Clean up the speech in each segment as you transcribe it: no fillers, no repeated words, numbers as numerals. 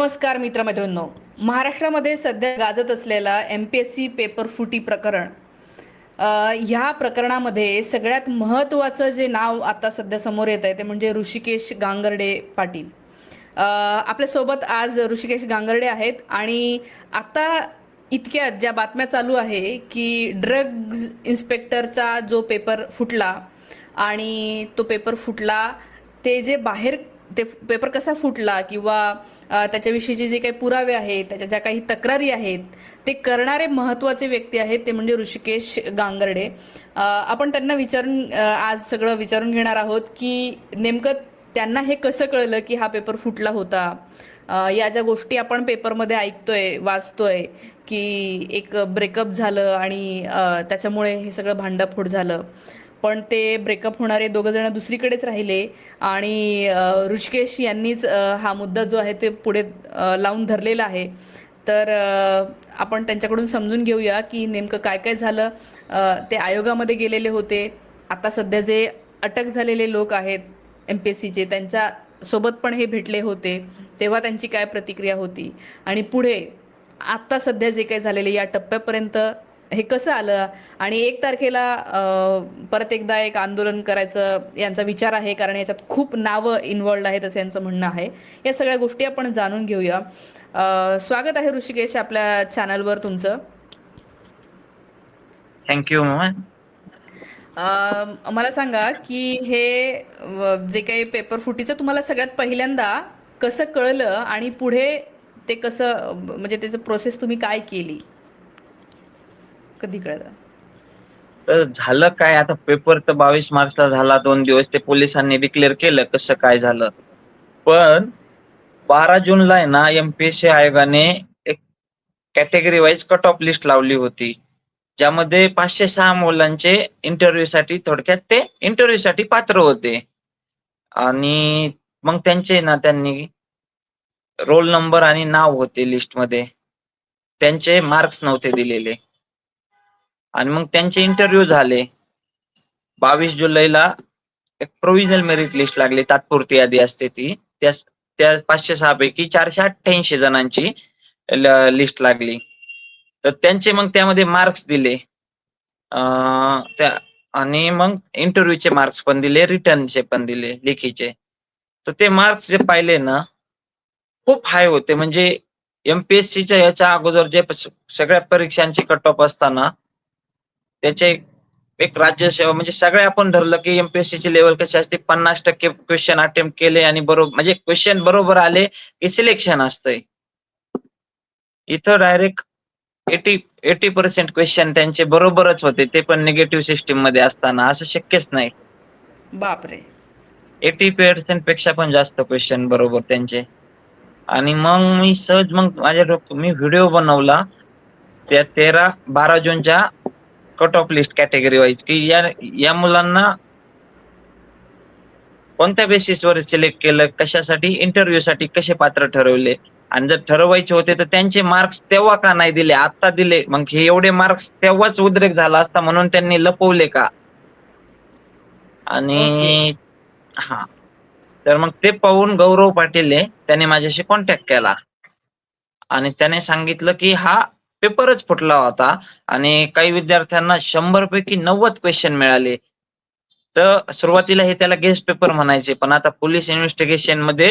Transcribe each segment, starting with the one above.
नमस्कार मित्रमैत्रिणींनो. महाराष्ट्रामध्ये सध्या गाजत असलेला MPSC पेपर फुटी प्रकरण, ह्या प्रकरणामध्ये सगळ्यात महत्त्वाचं जे नाव आता सध्या समोर येत आहे ते म्हणजे ऋषिकेश गांगर्डे पाटील. आपल्यासोबत आज ऋषिकेश गांगर्डे आहेत आणि आता इतक्यात ज्या बातम्या चालू आहे की ड्रग्ज इन्स्पेक्टरचा जो पेपर फुटला आणि तो पेपर फुटला, ते जे बाहेर ते पेपर कसा फुटला किंवा त्याच्याविषयीचे जे काही पुरावे आहेत, त्याच्या ज्या काही तक्रारी आहेत, ते करणारे महत्त्वाचे व्यक्ती आहेत ते म्हणजे ऋषिकेश गांगर्डे. आपण त्यांना विचारून आज सगळं विचारून घेणार आहोत की नेमकं त्यांना हे कसं कळलं की हा पेपर फुटला होता. या ज्या गोष्टी आपण पेपरमध्ये ऐकतोय, वाचतोय की एक ब्रेकअप झालं आणि त्याच्यामुळे हे सगळं भांडाफोड झालं, पण ते ब्रेकअप होणारे दोघं जण दुसरीकडेच राहिले आणि ऋषिकेश यांनीच हा मुद्दा जो आहे ते पुढे लावून धरलेला आहे. तर आपण त्यांच्याकडून समजून घेऊया की नेमकं काय काय झालं. ते आयोगामध्ये गेलेले होते. आता सध्या जे अटक झालेले लोक आहेत MPSCचे, त्यांच्या सोबत पण हे भेटले होते, तेव्हा त्यांची काय प्रतिक्रिया होती आणि पुढे आत्ता सध्या जे काही झालेले या टप्प्यापर्यंत हे कसं आलं आणि 1 तारखेला परत एकदा एक आंदोलन करायचं यांचा विचार आहे, कारण याच्यात खूप नावं इन्व्हॉल्ड आहेत असं यांचं म्हणणं आहे. या सगळ्या गोष्टी आपण जाणून घेऊया. स्वागत आहे ऋषिकेश आपल्या चॅनलवर तुमचं. Thank you ma'am. मला सांगा की हे जे काही पेपर फुटीचं तुम्हाला सगळ्यात पहिल्यांदा कसं कळलं आणि पुढे ते कसं, म्हणजे त्याचं प्रोसेस तुम्ही काय केली, कधी कळलं? तर झालं काय, आता पेपर तर 22 मार्चला झाला. 2 दिवस ते पोलिसांनी डिक्लेअर केलं कसं काय झालं. पण 12 जूनला आहे ना, MPSC आयोगाने एक category wise cut off list लावली होती, ज्यामध्ये 506 मुलांचे इंटरव्ह्यूसाठी, थोडक्यात ते इंटरव्ह्यूसाठी पात्र होते. आणि मग त्यांनी रोल नंबर आणि नाव होते लिस्टमध्ये, त्यांचे मार्क्स नव्हते दिलेले. आणि मग त्यांचे इंटरव्ह्यू झाले. 22 जुलैला एक प्रोव्हिजनल मेरिट लिस्ट लागली, तात्पुरती यादी असते ती. त्या 506 पैकी 488 जणांची लिस्ट लागली. तर त्यांचे मग त्यामध्ये मार्क्स दिले, त्या आणि मग इंटरव्ह्यूचे मार्क्स पण दिले, रिटर्नचे पण दिले, लेखीचे. तर ते मार्क्स जे पाहिले ना, खूप हाय होते. म्हणजे MPSCच्या याच्या अगोदर जे सगळ्या परीक्षांची कट ऑफ असताना त्याचे एक राज्यसेवा, म्हणजे सगळे आपण धरलं की MPSCची लेवल कशी असते, 50% क्वेश्चन अटेम्प्ट केले आणि बरोबर, म्हणजे क्वेश्चन बरोबर आले की सिलेक्शन असतंय. इथं डायरेक्ट 80% क्वेश्चन त्यांचे बरोबरच होते, ते पण निगेटिव्ह सिस्टीम मध्ये असताना. असं शक्यच नाही. बापरे. 80% पेक्षा पण जास्त क्वेश्चन बरोबर त्यांचे. आणि मग मी सहज मी व्हिडिओ बनवला त्या 12 जूनच्या cut off list category wise, की या मुलांना कोणत्या बेसिसवर सिलेक्ट केलं, कशासाठी, इंटरव्ह्यूसाठी कसे पात्र ठरवले, आणि जर ठरवायचे होते तर त्यांचे मार्क्स तेव्हा का नाही दिले, आता दिले. मग हे एवढे मार्क्स तेव्हाच उद्रेक झाला असता म्हणून त्यांनी लपवले का? ओके. आणि हा, तर मग ते पाहून गौरव पाटील त्याने माझ्याशी कॉन्टॅक्ट केला आणि त्याने सांगितलं की हा पेपरच फुटला होता आणि काही विद्यार्थ्यांना 100 पैकी 90 क्वेश्चन मिळाले. तर सुरुवातीला हे त्याला गेस्ट पेपर म्हणायचे, पण आता पोलीस इन्व्हेस्टिगेशन मध्ये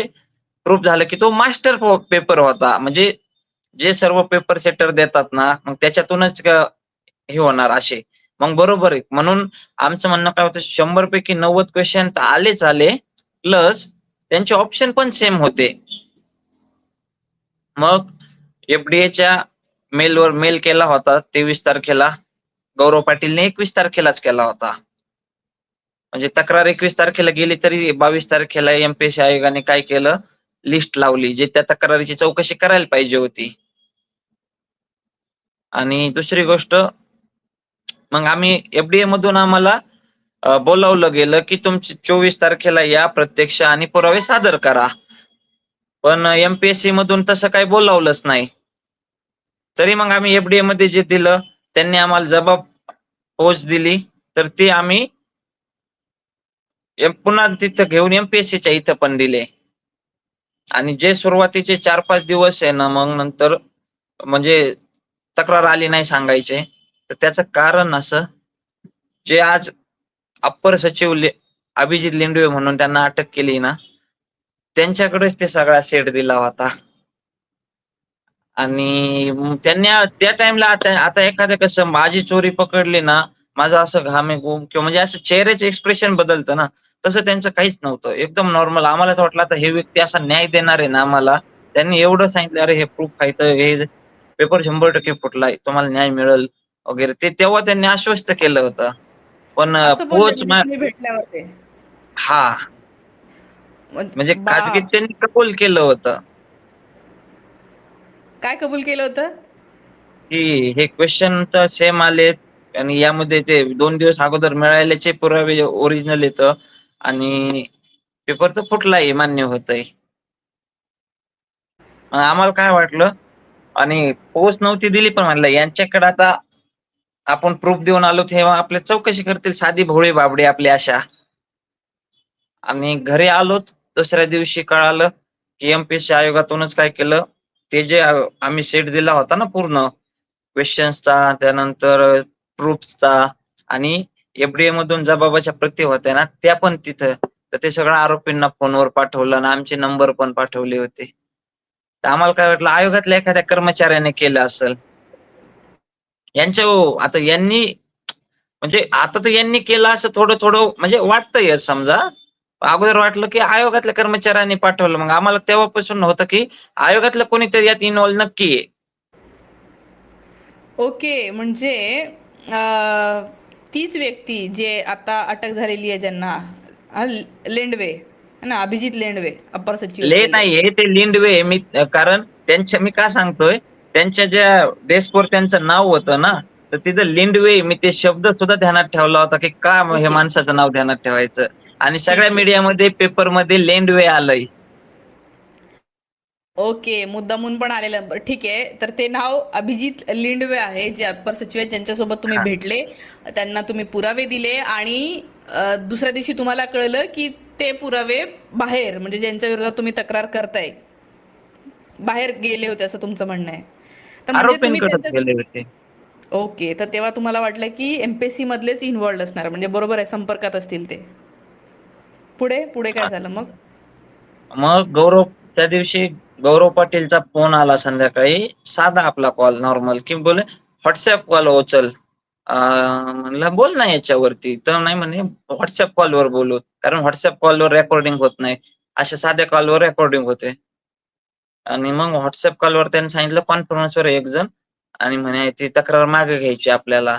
प्रूफ झालं की तो मास्टर पेपर होता. म्हणजे जे सर्व पेपर सेटर देतात ना, मग त्याच्यातूनच हे होणार असे. मग बरोबर आहे. म्हणून आमचं म्हणणं काय होतं, 100 पैकी 90 क्वेश्चन तर आलेच आले, प्लस त्यांचे ऑप्शन पण सेम होते. मग FDAच्या मेलवर मेल केला होता 23 तारखेला. गौरव पाटीलने 21 तारखेलाच केला होता. म्हणजे तक्रार 21 तारखेला गेली तरी 22 तारखेला MPSC आयोगाने काय केलं, लिस्ट लावली, जे त्या तक्रारीची चौकशी करायला पाहिजे होती. आणि दुसरी गोष्ट, मग आम्ही FDA मधून आम्हाला बोलावलं गेलं की तुमची 24 तारखेला या प्रत्यक्ष आणि पुरावे सादर करा. पण MPSC मधून तसं काही बोलावलंच नाही. तरी मग आम्ही FDA मध्ये जे दिलं, त्यांनी आम्हाला जबाब पोच दिली, तर ते आम्ही पुन्हा तिथं घेऊन MPSCच्या इथं पण दिले. आणि जे सुरुवातीचे 4-5 दिवस आहे ना, मग नंतर म्हणजे तक्रार आली नाही सांगायचे. तर त्याचं कारण असं, जे आज अप्पर सचिव अभिजित लेंडवे म्हणून त्यांना अटक केली ना, त्यांच्याकडेच ते सगळा सेट दिला होता. आणि त्यांनी त्या टाइमला आता आता एखादं कसं माझी चोरी पकडली ना, माझं असं घाम आहे गुम किंवा म्हणजे असं चेहऱ्याचं एक्सप्रेशन बदलतं ना, तसं त्यांचं काहीच नव्हतं. एकदम नॉर्मल. आम्हाला तर वाटलं आता हे व्यक्ती असा न्याय देणार आहे ना आम्हाला. त्यांनी एवढं सांगितलं, "अरे हे प्रूफ आहे तर हे पेपर 100% फुटलाय. तुम्हाला न्याय मिळेल" वगैरे. ते तेव्हा त्यांनी आश्वस्त केलं होतं. पण असं बोलले पोच म्हणजे तुम्ही भेटल्यावर ते? हां, म्हणजे बा खाजगीत त्यांनी कबूल केलं होतं, काय कबूल केलं होतं? की हे क्वेश्चन तर सेम आलेत आणि यामध्ये ते 2 दिवस अगोदर मिळाल्याचे पुरावे ओरिजिनल येतं आणि पेपर तर फुटलाय मान्य होतंय. मग आम्हाला काय वाटलं आणि पोच नव्हती दिली पण म्हणलं यांच्याकडे आता आपण प्रूफ देऊन आलो तेव्हा आपल्या चौकशी करतील साधी भोळी-भाबडी आपली आशा. आणि घरी आलोत. दुसऱ्या दिवशी कळालं, की एम-पी-एस-सी आयोगातूनच काय केलं, ते जे आम्ही सेट दिला होता ना पूर्ण क्वेशन्सचा, त्यानंतर प्रूफ्सचा आणि एफ-डी-एमधून जबाबाच्या प्रती होत्या ना, त्या पण तिथं. तर ते सगळं आरोपींना फोनवर पाठवलं आणि आमचे नंबर पण पाठवले होते. तर आम्हाला काय वाटलं आयोगातल्या एखाद्या कर्मचाऱ्याने केलं असेल. यांच्या हो, आता यांनी म्हणजे आता तर यांनी केलं असं थोडं-थोडं म्हणजे वाटतंय समजा. अगोदर वाटलं, की आयोगातल्या कर्मचाऱ्यांनी पाठवलं. मग आम्हाला तेव्हापासून होतं, की आयोगातलं कोणीतरी यात इन्व्हॉल्व नक्की आहे. ओके. म्हणजे तीच व्यक्ती जे आता अटक झालेली आहे ज्यांना लेंडवे है ना, अभिजित लेंडवे अप्पर सचिव असलेले. नाहीये ते लिंडवे मी कारण त्यांच्या मी का सांगतोय, त्यांच्या ज्या डेस्कवर त्यांचं नाव होतं ना, तर तिथं लिंडवे मी ते शब्द सुद्धा ध्यानात ठेवला होता, की का हे ओके. माणसाचं नाव ध्यानात ठेवायचं आणि सगळ्या ठीक आहे. मीडियामध्ये पेपरमध्ये लेंडवे आलंय. ओके. मुद्दामून पण आलेलं. बरं, ठीक आहे. तर ते नाव अभिजित लिंडवे आहे, जे अप्पर सचिव आहेत, ज्यांच्यासोबत तुम्ही हां. भेटले. त्यांना तुम्ही पुरावे दिले आणि दुसऱ्या दिवशी तुम्हाला कळलं, की ते पुरावे बाहेर म्हणजे ज्यांच्या विरोधात तुम्ही तक्रार करताय, बाहेर गेले होते असं तुमचं म्हणणं आहे. तर म्हणजे तुम्ही आरोपींकडेच त्यांच्या गेले होते. ओके. तर तेव्हा तुम्हाला वाटलं, की एम-पी-एस-सी मधलेच इन्व्हॉल्व्ड असणार म्हणजे बरोबर आहे, संपर्कात असतील ते. पुढे? पुढे काय झालं मग? मग त्या दिवशी गौरव पाटीलचा फोन आला संध्याकाळी. साधा आपला कॉल नॉर्मल, की बोले WhatsApp कॉल उचल. म्हणलं बोल ना याच्यावरती. तर नाही म्हणे WhatsApp कॉलवर बोलू. कारण WhatsApp कॉलवर रेकॉर्डिंग होत नाही. अशा साध्या कॉलवर रेकॉर्डिंग होते. आणि मग WhatsApp कॉलवर त्यांनी सांगितलं कॉन्फरन्सवर एक जण आणि म्हणे ती तक्रार मागे घ्यायची आपल्याला.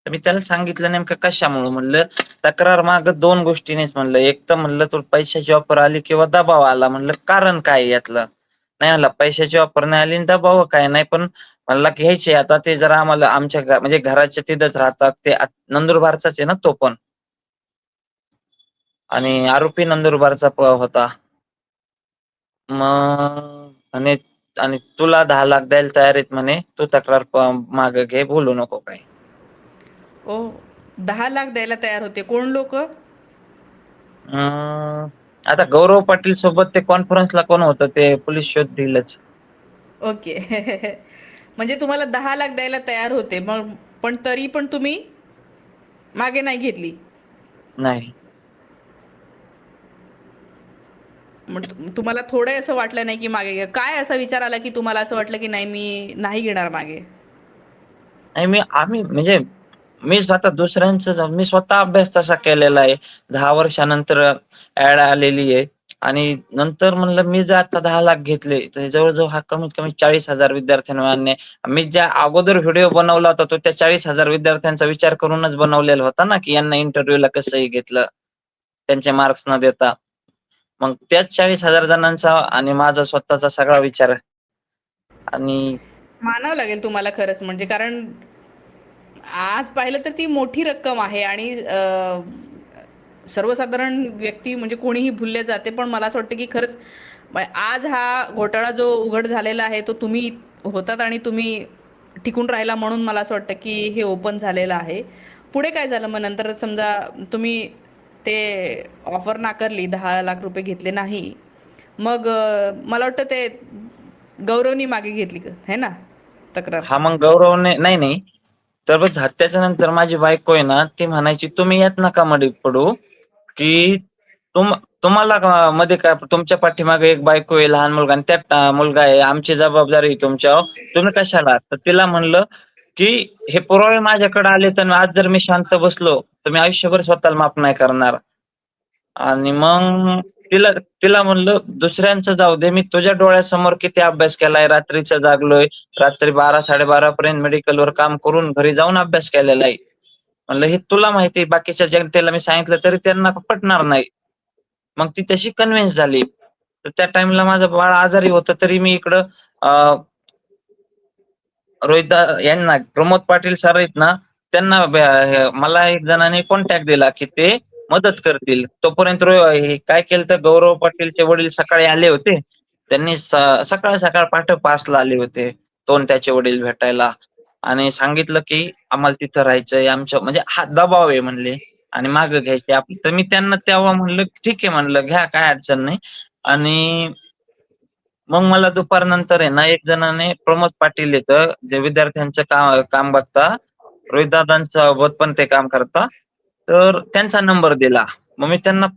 तर मी त्याला सांगितलं नेमकं कशामुळं म्हणलं, तक्रार मागं 2 गोष्टीनेच म्हणलं. एक तर म्हणलं तुला पैशाची ऑफर आली किंवा दबाव आला. म्हणलं कारण काय आहे यातलं? नाही म्हणला पैशाची ऑफर नाही आली आणि दबाव काय नाही. पण म्हणला घ्यायचे आता ते जरा आम्हाला आमच्या म्हणजे घराच्या तिथंच राहतात. ते नंदुरबारचाच आहे ना तो पण आणि आरोपी नंदुरबारचा होता. मग म्हणे आणि तुला 10 लाख द्यायला तयार आहेत म्हणे. तू तक्रार मागं घे, बोलू नको काही. ओ 10 लाख द्यायला तयार होते. कोण लोक? आता गौरव पाटील सोबत ते कॉन्फरन्सला कोण होतं ते पोलीस शोधतीलच. ओके. म्हणजे तुम्हाला 10 लाख द्यायला तयार होते, मग पण तरी पण तुम्ही मागे नाही घेतली. नाही. मग तुम्हाला थोडं असं वाटलं नाही की मागे काय असा विचार आला की तुम्हाला असं वाटलं की नाही मी नाही घेणार मागे? नाही आम्ही म्हणजे मी स्वतः मी स्वतः अभ्यास तसा केलेला आहे. 10 वर्षानंतर ॲड आलेली आहे आणि नंतर म्हणलं मी जर आता 10 लाख घेतले, तर जवळ-जवळ हा कमीत कमी 40,000 विद्यार्थ्यांना अन्याय. मी ज्या अगोदर व्हिडिओ बनवला होता, तो त्या 40,000 विद्यार्थ्यांचा विचार करूनच बनवलेला होता ना, की यांना इंटरव्ह्यूला कसंही घेतलं, त्यांचे मार्क्स न देता. मग त्याच 40,000 जणांचा आणि माझा स्वतःचा सगळा विचार आणि मानावं लागेल तुम्हाला खरंच म्हणजे, कारण आज पाहिलं तर ती मोठी रक्कम आहे आणि सर्वसाधारण व्यक्ती म्हणजे कोणीही भुलले जाते. पण मला असं वाटतं की खरंच आज हा घोटाळा जो उघड झालेला आहे तो तुम्ही होतात आणि तुम्ही टिकून राहिला म्हणून मला असं वाटतं की हे ओपन झालेलं आहे. पुढे काय झालं मग नंतर समजा तुम्ही ते ऑफर नाकारली, 10 लाख रुपये घेतले नाही. मग मला वाटतं ते गौरवनी मागे घेतली है ना तक्रार. हा मग गौरवने नाही नाही तर बस त्याच्या नंतर माझी बायको आहे ना ती म्हणायची तुम्ही यात नका मध्ये पडू की तुम्हाला मध्ये काय तुमच्या पाठीमागे एक बायको आहे, लहान मुलगा आणि त्यात मुलगा आहे, आमची जबाबदारी आहे तुमच्यावर, तुम्ही कशाला. तर तिला म्हणलं की हे पुरावे माझ्याकडे आले तर आज जर मी शांत बसलो तर मी आयुष्यभर स्वतःला माफ नाही करणार. आणि मग तिला तिला म्हणलं दुसऱ्यांचं जाऊ दे, मी तुझ्या डोळ्यासमोर किती अभ्यास केलाय, रात्रीचं जागलोय, रात्री 12-12:30 पर्यंत मेडिकलवर काम करून घरी जाऊन अभ्यास केलेला आहे. म्हणलं हे तुला माहिती, बाकीच्या जनतेला मी सांगितलं तरी त्यांना पटणार नाही. मग ती तशी कन्व्हिन्स झाली. तर त्या टाइमला माझं बाळ आजारी होतं तरी मी इकडं रोहितदा यांना प्रमोद पाटील सर आहेत ना त्यांना मला एक जणांनी कॉन्टॅक्ट दिला की ते मदत करतील. तोपर्यंत काय केलं तर गौरव पाटीलचे वडील सकाळी आले होते. त्यांनी सकाळ सकाळ पहाटे 5ला आले होते त्याचे वडील भेटायला आणि सांगितलं की आम्हाला तिथं राहायचंय, आमच्या म्हणजे हा दबाव आहे म्हणले आणि मागं घ्यायचे आपलं. तर मी त्यांना तेव्हा म्हणलं ठीक आहे म्हणलं घ्या काय अडचण नाही. आणि मग मला दुपारनंतर आहे ना एक जणाने प्रमोद पाटील येतं जे विद्यार्थ्यांचं काम बघता, रोहितदादांसोबत पण ते काम करता, तर त्यांचा नंबर दिला. मग मी त्यांना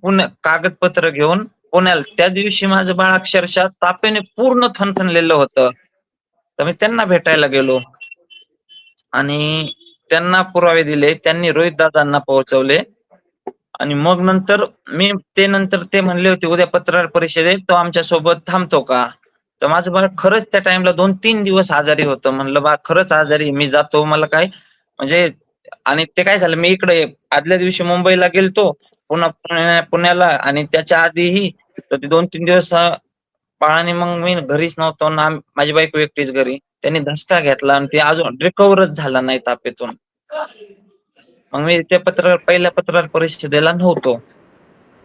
कागदपत्र घेऊन पुण्याला, त्या दिवशी माझं बाळ अक्षरशः तापेने पूर्ण थनथनलेलं होतं. तर मी त्यांना भेटायला गेलो आणि त्यांना पुरावे दिले. त्यांनी रोहितदादांना पोहोचवले आणि मग नंतर नंतर ते म्हणले होते उद्या पत्रकार परिषदेत तो आमच्या सोबत थांबतो का. तर माझं बाळ खरंच त्या टाइमला 2-3 दिवस आजारी होतं. म्हणलं बाळ खरंच आजारी, मी जातो, मला काय म्हणजे. आणि ते काय झालं, मी इकडे आदल्या दिवशी मुंबईला गेलतो, पुण्याला आणि त्याच्या आधीही तर ते 2-3 दिवस बाळाने मग मी घरीच नव्हतो ना, माझी बायको एकटीच घरी. त्यांनी धसका घेतला आणि ते अजून रिकव्हरच झाला नाही तापेतून. मग मी त्या पहिल्या पत्रकार परिषदेला नव्हतो.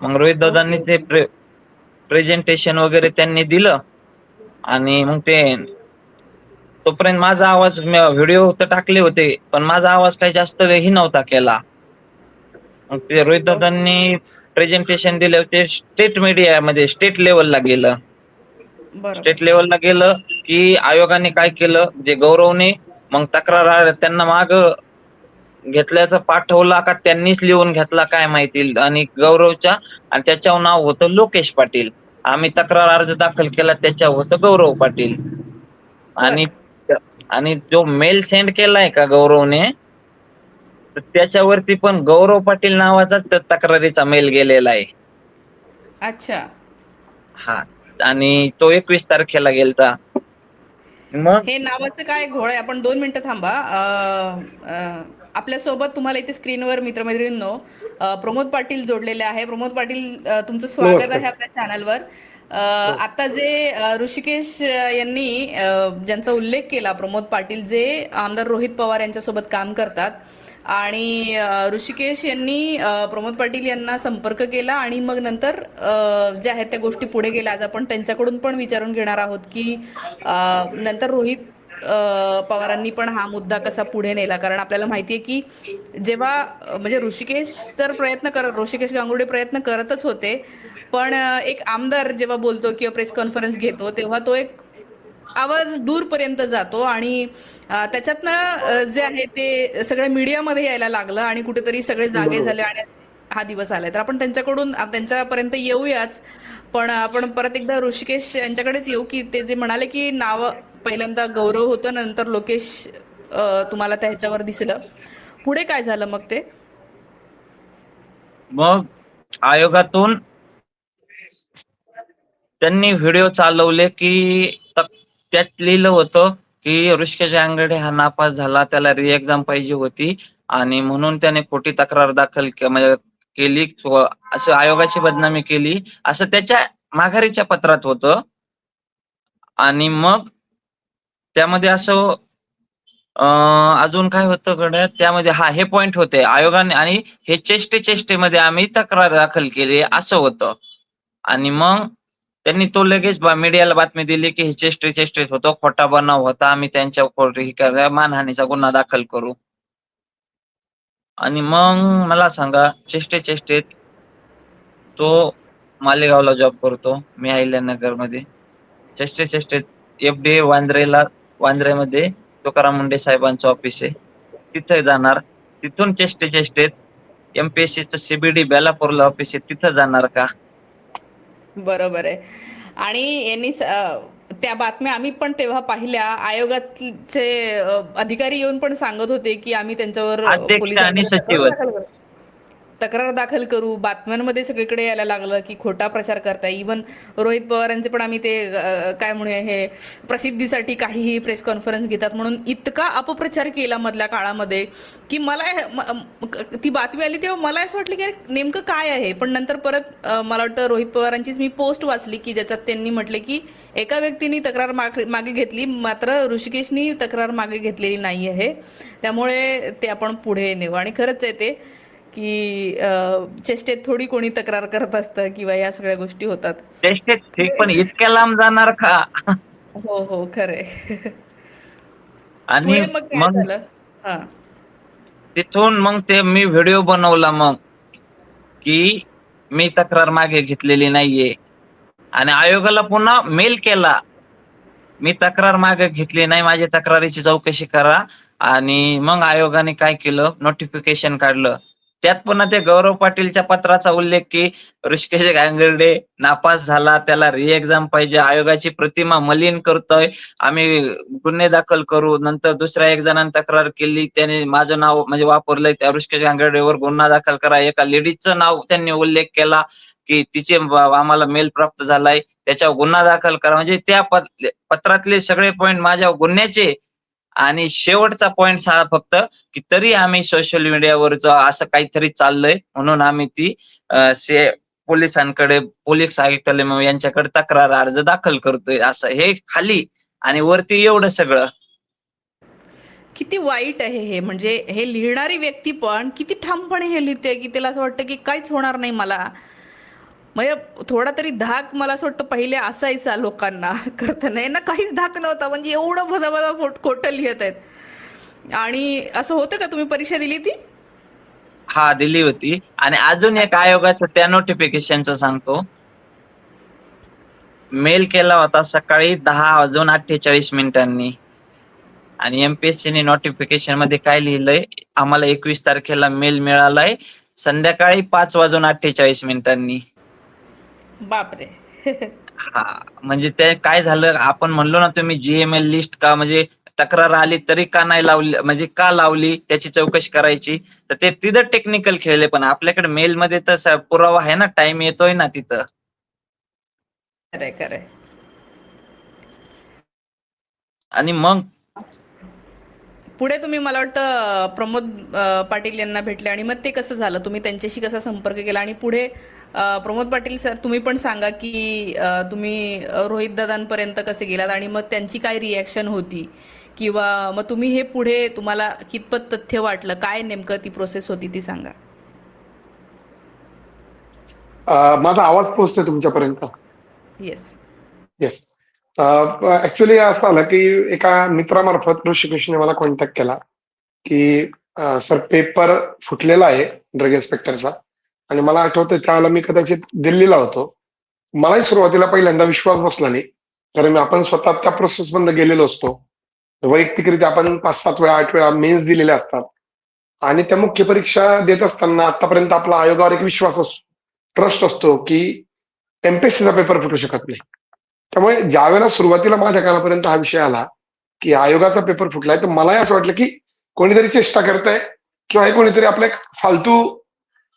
मग रोहित दादांनी ओके ते ओके. प्रेझेंटेशन वगैरे त्यांनी दिलं आणि मग तोपर्यंत माझा आवाज व्हिडिओ तर टाकले होते पण माझा आवाज काही जास्त वेळही नव्हता केला. मग ते रोहित दादांनी प्रेझेंटेशन दिले होते, स्टेट मीडियामध्ये स्टेट लेवलला गेलं. बरोबर. स्टेट लेवलला गेलं की आयोगाने काय केलं, जे गौरवने मग तक्रार त्यांना माग घेतल्याचं पाठवला का त्यांनीच लिहून घेतला काय माहिती, आणि गौरवच्या आणि त्याच्यावर नाव होतं लोकेश पाटील. आम्ही तक्रार अर्ज दाखल केला त्याच्यावर होतं गौरव पाटील. बर. आणि आणि जो मेल सेंड केलाय का गौरवने तर त्याच्यावरती पण गौरव पाटील नावाचाच तक्रारीचा मेल गेलेला आहे. अच्छा. हा, आणि तो 21 तारखेला गेलता. मग हे नावाचं काय घोळ आहे? आपण 2 मिनिटं थांबा. आपल्या सोबत तुम्हाला इथे स्क्रीनवर मित्रमैत्रिणींनो प्रमोद पाटील जोडलेले आहे. प्रमोद पाटील, तुमचं स्वागत नमस्कार. आहे आपल्या चॅनलवर. हो. आता जे ऋषिकेश यांनी ज्यांचा उल्लेख केला, प्रमोद पाटील जे आमदार रोहित पवार यांच्यासोबत काम करतात, आणि ऋषिकेश यांनी प्रमोद पाटील यांना संपर्क केला आणि मग नंतर ज्या आहेत त्या गोष्टी पुढे गेल्या. आज आपण त्यांच्याकडून पण विचारून घेणार आहोत की नंतर रोहित पवारांनी पण हा मुद्दा कसा पुढे नेला. कारण आपल्याला माहितीये की जेव्हा म्हणजे ऋषिकेश गांगुर्डे प्रयत्न करतच होते, पण एक आमदार जेव्हा बोलतो किंवा प्रेस कॉन्फरन्स घेतो तेव्हा तो एक आवाज दूरपर्यंत जातो आणि त्याच्यातनं जे आहे ते सगळ्या मीडियामध्ये यायला लागलं आणि कुठेतरी सगळे जागे बरोबर. झाले आणि हा दिवस आलाय. तर आपण त्यांच्यापर्यंत येऊयाच, पण आपण परत एकदा ऋषिकेश यांच्याकडेच येऊ की ते जे म्हणाले की नाव पहिल्यांदा गौरव होतं, नंतर लोकेश तुम्हाला त्याच्यावर दिसलं. पुढे काय झालं मग ते? मग आयोगातून त्यांनी व्हिडिओ चालवले की त्यात लिहिलं होतं की ऋषिकेश अंगडे हा नापास झाला, त्याला री एक्झाम पाहिजे होती आणि म्हणून त्याने खोटी तक्रार दाखल म्हणजे केली, असं आयोगाची बदनामी केली असं त्याच्या माघारीच्या पत्रात होतं. आणि मग त्यामध्ये असं अजून काय होतं गड्या त्यामध्ये, हे पॉइंट होते आयोगाने, आणि हे चेष्टेमध्ये आम्ही तक्रार दाखल केली असं होतं. आणि मग त्यांनी तो लगेच मीडियाला बातमी दिली की हे चेष्टेत होतं, खोटा बनाव होता, आम्ही त्यांच्या मानहानीचा गुन्हा दाखल करू. आणि मग मला सांगा, चेष्टेत तो मालेगावला जॉब करतो, मी अहिल्यानगर मध्ये. चेष्टे FDA वांद्र्यामध्ये तुकाराम मुंडे साहेबांचं ऑफिस आहे, तिथे जाणार. तिथून चेष्टेत MPSCचं CBD बेलापूरला ऑफिस आहे, तिथं जाणार का? बरोबर आहे. आणि त्या बातम्या आम्ही पण तेव्हा पाहिल्या. आयोगाचे अधिकारी येऊन पण सांगत होते की आम्ही त्यांच्यावर अध्यक्ष आणि पोलिसांकडे सचिवच. तक्रार दाखल करू. बातम्यांमध्ये सगळीकडे यायला लागलं की खोटा प्रचार करताय. इवन रोहित पवारांचे पण आम्ही ते काय म्हणूया हे प्रसिद्धीसाठी काहीही प्रेस कॉन्फरन्स घेतात म्हणून इतका अपप्रचार केला मधल्या काळामध्ये की ती बातमी आली तेव्हा मला असं वाटलं की अरे नेमकं काय आहे. पण नंतर परत मला वाटतं रोहित पवारांचीच मी पोस्ट वाचली की ज्याच्यात त्यांनी म्हटले की एका व्यक्तीने तक्रार मागे घेतली, मात्र ऋषिकेशनी तक्रार मागे घेतलेली नाही आहे, त्यामुळे ते आपण पुढे नेऊ. आणि खरंच आहे ते की चेष्टेत थोडी कोणी तक्रार करत असतं किंवा या सगळ्या गोष्टी होतात. चेष्टेत ठीक, पण इतक्या लांब जाणार का? हो हो खरंय. आणि पुढे मग काय मग झालं? हा. तिथून मग ते मी व्हिडिओ बनवला मग, की मी तक्रार मागे घेतलेली नाहीये, आणि आयोगाला पुन्हा मेल केला, मी तक्रार मागे घेतली नाही, माझ्या तक्रारीची चौकशी करा. आणि मग आयोगाने काय केलं, नोटिफिकेशन काढलं. त्यात पुन्हा ते गौरव पाटीलच्या पत्राचा उल्लेख की ऋषिकेश गांगर्डे नापास झाला, त्याला रि एक्झाम पाहिजे, आयोगाची प्रतिमा मलिन करतोय, आम्ही गुन्हे दाखल करू. नंतर दुसऱ्या एक जणांनी तक्रार केली, त्याने माझं नाव म्हणजे वापरलंय, त्या ऋषिकेश गांगर्डेवर गुन्हा दाखल करा. एका लेडीजचं नाव त्यांनी उल्लेख केला की तिचे आम्हाला मेल प्राप्त झालाय, त्याच्यावर गुन्हा दाखल करा. म्हणजे त्या पत्रातले सगळे पॉइंट माझ्या गुन्ह्याचे. आणि शेवटचा पॉइंट हा फक्त की तरी आम्ही सोशल मीडियावरच असं काहीतरी चाललंय म्हणून आम्ही ती पोलिसांकडे, पोलीस आयुक्तालय यांच्याकडे तक्रार अर्ज दाखल करतोय, असं हे खाली आणि वरती एवढं सगळं. किती वाईट आहे हे. म्हणजे हे लिहिणारी व्यक्ती पण किती ठामपणे हे लिहिते की त्याला असं वाटतं की काहीच होणार नाही मला. म्हणजे थोडा तरी धाक मला असं वाटतं पहिले असायचा लोकांना करताना. यांना काहीच धाक नव्हता. म्हणजे एवढं भदा खोटं लिहित आहेत. आणि असं होतं का? तुम्ही परीक्षा दिली ती? हा, दिली होती. आणि अजून एक आयोगाचं त्या नोटिफिकेशनचं सांगतो. मेल केला होता सकाळी 10:48 आणि MPSCने नोटिफिकेशन मध्ये काय लिहिलंय, आम्हाला 21 तारखेला मेल मिळालाय संध्याकाळी 5:48. बापरे. हा, म्हणजे ते काय झालं, आपण म्हणलो ना तुम्ही GML लिस्ट का म्हणजे तक्रार आली तरी का नाही लावली, म्हणजे का लावली त्याची चौकशी करायची. तर ते तिथं टेक्निकल खेळले, पण आपल्याकडे मेल मध्ये तर पुरावा आहे ना, टाइम येतोय ना तिथं. खरंय खरंय. आणि मग पुढे तुम्ही मला वाटतं प्रमोद पाटील यांना भेटले आणि मग ते कसं झालं? तुम्ही त्यांच्याशी कसा संपर्क केला? आणि पुढे प्रमोद पाटील सर तुम्ही पण सांगा की तुम्ही रोहित दादांपर्यंत कसे गेलात आणि मग त्यांची काय रिॲक्शन होती, किंवा मग तुम्ही हे पुढे तुम्हाला कितपत तथ्य वाटलं, काय नेमकं ती प्रोसेस होती ती सांगा. माझा आवाज पोहोचतोय तुमच्यापर्यंत? येस. येस. ऍक्च्युली असं आलं की एका मित्रामार्फत ऋषिकेशने मला कॉन्टॅक्ट केला की सर पेपर फुटलेला आहे ड्रग इन्स्पेक्टरचा. आणि मला आठवतंय त्यावेळेला मी कदाचित दिल्लीला होतो. मलाही सुरुवातीला पहिल्यांदा विश्वास बसला नाही, कारण आपण स्वतः त्या प्रोसेस मधनं गेलेलो असतो. वैयक्तिकरित्या आपण 5-7 वेळा 8 वेळा मेन्स दिलेल्या असतात. आणि त्या मुख्य परीक्षा देत असताना आतापर्यंत आपला आयोगावर एक विश्वास असतो, ट्रस्ट असतो की MPSCचा पेपर फुटू शकत नाही. त्यामुळे ज्यावेळेला सुरुवातीला माझ्या कानापर्यंत हा विषय आला की आयोगाचा पेपर फुटलाय, तर मलाही असं वाटलं की कोणीतरी चेष्टा करताय किंवा हे कोणीतरी आपल्या फालतू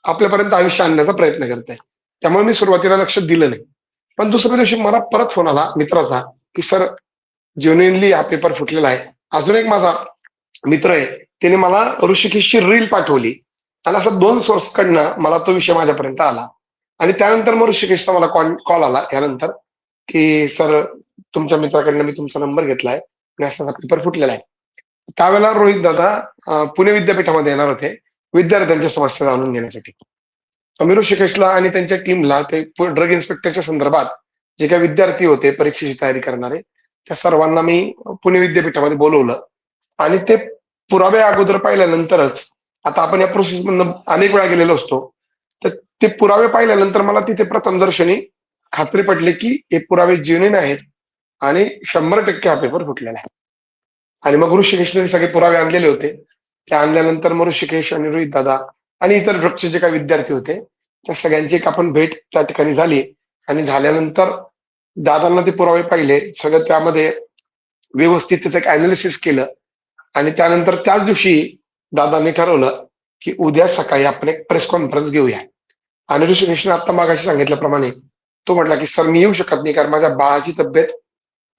आपल्यापर्यंत आयुष्य आणण्याचा प्रयत्न करताय. त्यामुळे मी सुरुवातीला लक्ष दिलं नाही. पण दुसऱ्या दिवशी मला परत फोन आला मित्राचा की सर जेन्युइनली हा पेपर फुटलेला आहे. अजून एक माझा मित्र आहे, त्याने मला ऋषिकेशची रील पाठवली आणि असं 2 सोर्स कडनं मला तो विषय माझ्यापर्यंत आला. आणि त्यानंतर मग ऋषिकेशचा मला कॉल आला यानंतर की सर तुमच्या मित्राकडनं मी तुमचा नंबर घेतलाय आणि असा पेपर फुटलेला आहे. त्यावेळेला रोहित दादा पुणे विद्यापीठामध्ये येणार होते विद्यार्थ्यांच्या समस्या जाणून घेण्यासाठी. मी ऋषिकेशला आणि त्यांच्या टीमला ते ड्रग इन्स्पेक्टरच्या संदर्भात जे काही विद्यार्थी होते परीक्षेची तयारी करणारे, त्या सर्वांना मी पुणे विद्यापीठामध्ये बोलवलं. आणि ते पुरावे अगोदर पाहिल्यानंतरच, आता आपण या प्रोसेस मधनं अनेक वेळा गेलेलो असतो, तर ते पुरावे पाहिल्यानंतर मला तिथे प्रथमदर्शनी खात्री पटली की हे पुरावे जेन्युइन आहेत आणि 100% हा पेपर फुटलेला आहे. आणि मग ऋषिकेशने सगळे पुरावे आणलेले होते. ते आणल्यानंतर मग ऋषिकेश आणि रोहित दादा आणि इतर ड्रगचे जे काही विद्यार्थी होते त्या सगळ्यांची एक आपण भेट त्या ठिकाणी झाली. आणि झाल्यानंतर दादांना ते पुरावे पाहिले, सगळं त्यामध्ये व्यवस्थित त्याचं एक अनालिसिस केलं. आणि त्यानंतर त्याच दिवशी दादांनी ठरवलं की उद्या सकाळी आपण एक प्रेस कॉन्फरन्स घेऊया. आणि ऋषिकेशने आता मागाशी सांगितल्याप्रमाणे तो म्हटला की सर मी येऊ शकत नाही कारण माझ्या बाळाची तब्येत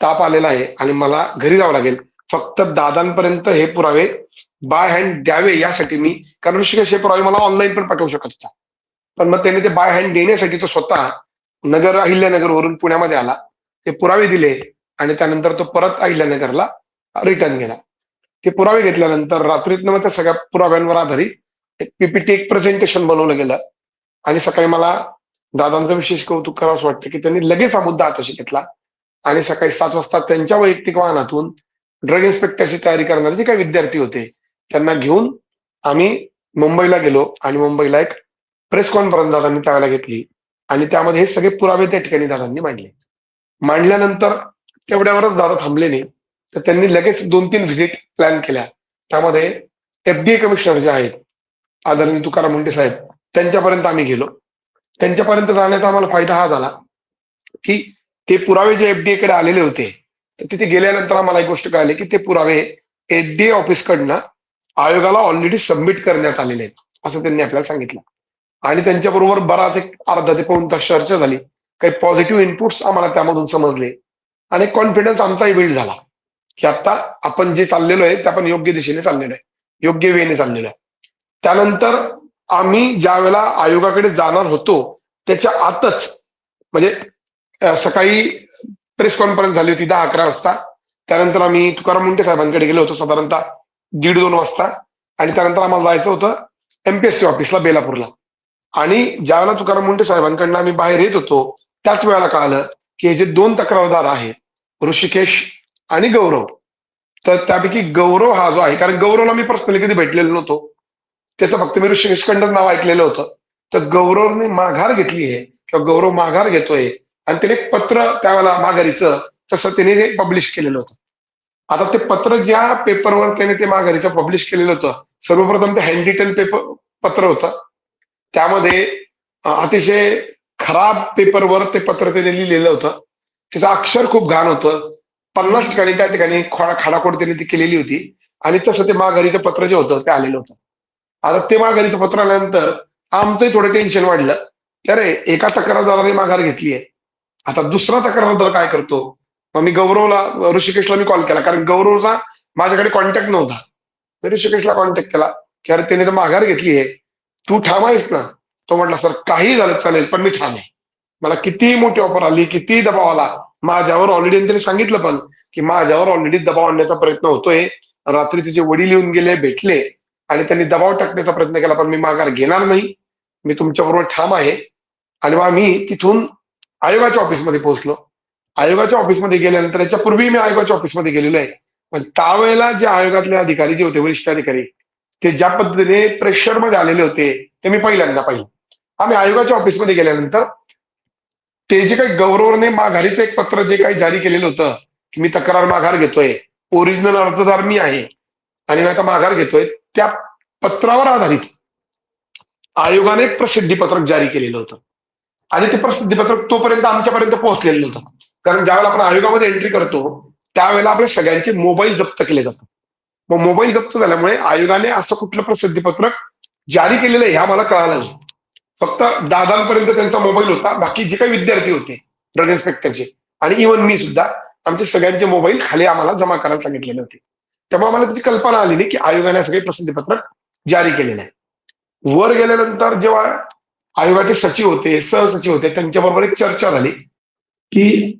ताप आलेला आहे आणि मला घरी जावं लागेल. फक्त दादांपर्यंत हे पुरावे बाय हँड द्यावे यासाठी मी, कारण ऋषिकेश हे पुरावे मला ऑनलाईन पण पाठवू शकत होता. पण मग त्याने ते बाय हँड देण्यासाठी तो स्वतः अहिल्यानगरवरून पुण्यामध्ये आला, ते पुरावे दिले आणि त्यानंतर तो परत अहिल्यानगरला रिटर्न गेला. ते पुरावे घेतल्यानंतर रात्रीतनं मग त्या सगळ्या पुराव्यांवर आधारित एक पीपीटी, एक प्रेझेंटेशन बनवलं गेलं. आणि सकाळी मला दादांचं विशेष कौतुक करावंसं वाटतं की त्यांनी लगेच हा मुद्दा हाताशी घेतला आणि सकाळी 7 वाजता त्यांच्या वैयक्तिक वाहनातून ड्रग इन्स्पेक्टरची तयारी करणारे जे काही विद्यार्थी होते त्यांना घेऊन आम्ही मुंबईला गेलो. आणि मुंबईला एक प्रेस कॉन्फरन्स दादांनी त्यावेळेला घेतली आणि त्यामध्ये हे सगळे पुरावे त्या ठिकाणी दादांनी मांडले. मांडल्यानंतर तेवढ्यावरच दादा थांबले नाही, तर त्यांनी लगेच 2-3 व्हिजिट प्लॅन केल्या. त्यामध्ये FDA कमिशनर जे आहेत आदरणीय तुकाराम मुंडे साहेब, त्यांच्यापर्यंत आम्ही गेलो. त्यांच्यापर्यंत जाण्याचा आम्हाला फायदा हा झाला की ते पुरावे जे FDA कडे आलेले होते, तर तिथे गेल्यानंतर आम्हाला एक गोष्ट कळाली की ते पुरावे FDA ऑफिसकडनं आयोगाला ऑलरेडी सबमिट करण्यात आलेले आहेत असं त्यांनी आपल्याला सांगितलं. आणि त्यांच्याबरोबर बराच एक अर्धा ते पाऊण तास चर्चा झाली. काही पॉझिटिव्ह इनपुट्स आम्हाला त्यामधून समजले आणि कॉन्फिडन्स आमचाही बिल्ड झाला की आता आपण जे चाललेलो आहे ते आपण योग्य दिशेने चाललेलो आहे, योग्य वेने चाललेलो आहे. त्यानंतर आम्ही ज्या वेळेला आयोगाकडे जाणार होतो त्याच्या आतच म्हणजे सकाळी प्रेस कॉन्फरन्स झाली होती 10-11 वाजता. त्यानंतर आम्ही तुकाराम मुंडे साहेबांकडे गेलो होतो साधारणतः 1:30-2 वाजता. आणि त्यानंतर आम्हाला जायचं होतं MPSC ऑफिसला बेलापूरला. आणि ज्यावेळेला तुकाराम मुंडे साहेबांकडनं आम्ही बाहेर येत होतो त्याच वेळेला कळालं की हे जे 2 तक्रारदार आहेत, ऋषिकेश आणि गौरव, तर त्यापैकी गौरव हा जो आहे, कारण गौरवला मी पर्सनली कधी भेटलेलो नव्हतो, त्याचं फक्त मी ऋषिकेशकडनंच नाव ऐकलेलं होतं. तर गौरवने माघार घेतली आहे किंवा गौरव माघार घेतोय आणि त्याने एक पत्र त्यावेळेला माघारीचं तसं त्याने पब्लिश केलेलं होतं. आता ते पत्र ज्या पेपरवर त्याने ते माघारीचं पब्लिश केलेलं होतं, सर्वप्रथम ते हँड रिटन पत्र होतं. त्यामध्ये अतिशय खराब पेपरवर ते पत्र त्याने लिहिलेलं होतं. त्याचं अक्षर खूप घाण होतं. 50 ठिकाणी त्या ठिकाणी खाडाखोड त्याने ती केलेली होती. आणि तसं ते माघारीचं पत्र जे होतं ते आलेलं होतं. आता ते माघारीचं पत्र आल्यानंतर आमचंही थोडं टेन्शन वाढलं की अरे एका तक्रारदाराने माघार घेतली आहे, आता दुसरा तक्रारदार काय करतो. मग मी ऋषिकेशला मी कॉल केला, कारण गौरवचा माझ्याकडे कॉन्टॅक्ट नव्हता. मी ऋषिकेशला कॉन्टॅक्ट केला की अरे त्याने तर माघार घेतली आहे, तू ठाम आहेस ना. तो म्हटला सर काही झालं चालेल पण मी ठाम आहे. मला किती मोठी ऑफर आली, किती दबाव आला माझ्यावर ऑलरेडी, त्यांनी सांगितलं पण की माझ्यावर ऑलरेडी दबाव आणण्याचा प्रयत्न होतोय. रात्री तिचे वडील येऊन गेले, भेटले आणि त्यांनी दबाव टाकण्याचा प्रयत्न केला, पण मी माघार घेणार नाही, मी तुमच्याबरोबर ठाम आहे. आणि मग मी तिथून आयोगाच्या ऑफिसमध्ये पोहोचलो. आयोगाच्या ऑफिसमध्ये गेल्यानंतर याच्यापूर्वी मी आयोगाच्या ऑफिसमध्ये गेलेलो आहे, पण त्यावेळेला जे आयोगातले अधिकारी जे होते, वरिष्ठ अधिकारी, ते ज्या पद्धतीने प्रेशरमध्ये आलेले होते ते मी पहिल्यांदा पाहिलं. आम्ही आयोगाच्या ऑफिसमध्ये गेल्यानंतर ते जे काही गौरवने माघारीचं एक पत्र जे काही जारी केलेलं होतं की मी तक्रार माघार घेतोय, ओरिजिनल अर्जदार मी आहे आणि मी आता माघार घेतोय, त्या पत्रावर आधारित आयोगाने एक प्रसिद्धी पत्रक जारी केलेलं होतं. आणि ते प्रसिद्धी पत्रक तोपर्यंत आमच्यापर्यंत पोहोचलेलं नव्हतं, कारण ज्यावेळेला आपण आयोगामध्ये एंट्री करतो त्यावेळेला आपले सगळ्यांचे मोबाईल जप्त केले जातात. मग मोबाईल जप्त झाल्यामुळे आयोगाने असं कुठलं प्रसिद्धी पत्रक जारी केलेलं आहे हे आम्हाला कळालं नाही. फक्त दादांपर्यंत त्यांचा मोबाईल होता, बाकी जे काही विद्यार्थी होते ड्रग इन्स्पेक्टरचे आणि इव्हन मी सुद्धा, आमचे सगळ्यांचे मोबाईल खाली आम्हाला जमा करायला सांगितलेले होते. त्यामुळे आम्हाला त्याची कल्पना आली नाही की आयोगाने सगळे प्रसिद्धीपत्रक जारी केलेलं आहे. वर गेल्यानंतर जेव्हा आयोगाचे सचिव होते, सहसचिव होते, त्यांच्याबरोबर एक चर्चा झाली की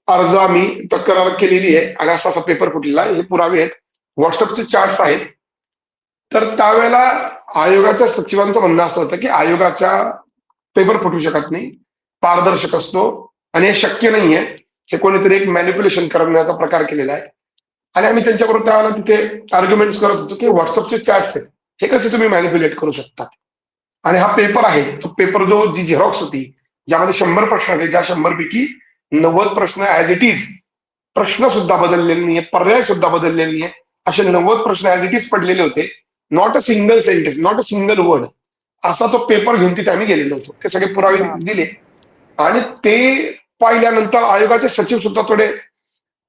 अर्ज आम्ही तक्रार केलेली आहे आणि असा असा पेपर फुटलेला आहे, हे पुरावे आहेत, व्हॉट्सअपचे चार्ट्स आहेत. तर त्यावेळेला आयोगाच्या सचिवांचं म्हणणं असं होतं की आयोगाच्या पेपर फुटू शकत नाही, पारदर्शक असतो आणि हे शक्य नाहीये, हे कोणीतरी एक मॅनिप्युलेशन करण्याचा प्रकार केलेला आहे. आणि आम्ही त्यांच्याबरोबर त्यावेळेला तिथे आर्ग्युमेंट्स करत होतो की व्हॉट्सअपचे चॅट्स आहेत, हे कसे तुम्ही मॅनिप्युलेट करू शकतात. आणि हा पेपर आहे, तो पेपर जी झेरॉक्स होती, ज्यामध्ये 100 प्रश्न होते, ज्या 100 पैकी 90 प्रश्न ऍज इट इज, प्रश्न सुद्धा बदललेले नाहीये, पर्याय सुद्धा बदललेले नाहीये, असे 90 प्रश्न ऍज इट इज पडलेले होते. Not a single sentence, not a single word, असा तो पेपर घेऊन तिथे आम्ही गेलेलो होतो. ते सगळे पुरावे दिले आणि ते पाहिल्यानंतर आयोगाचे सचिव सुद्धा थोडे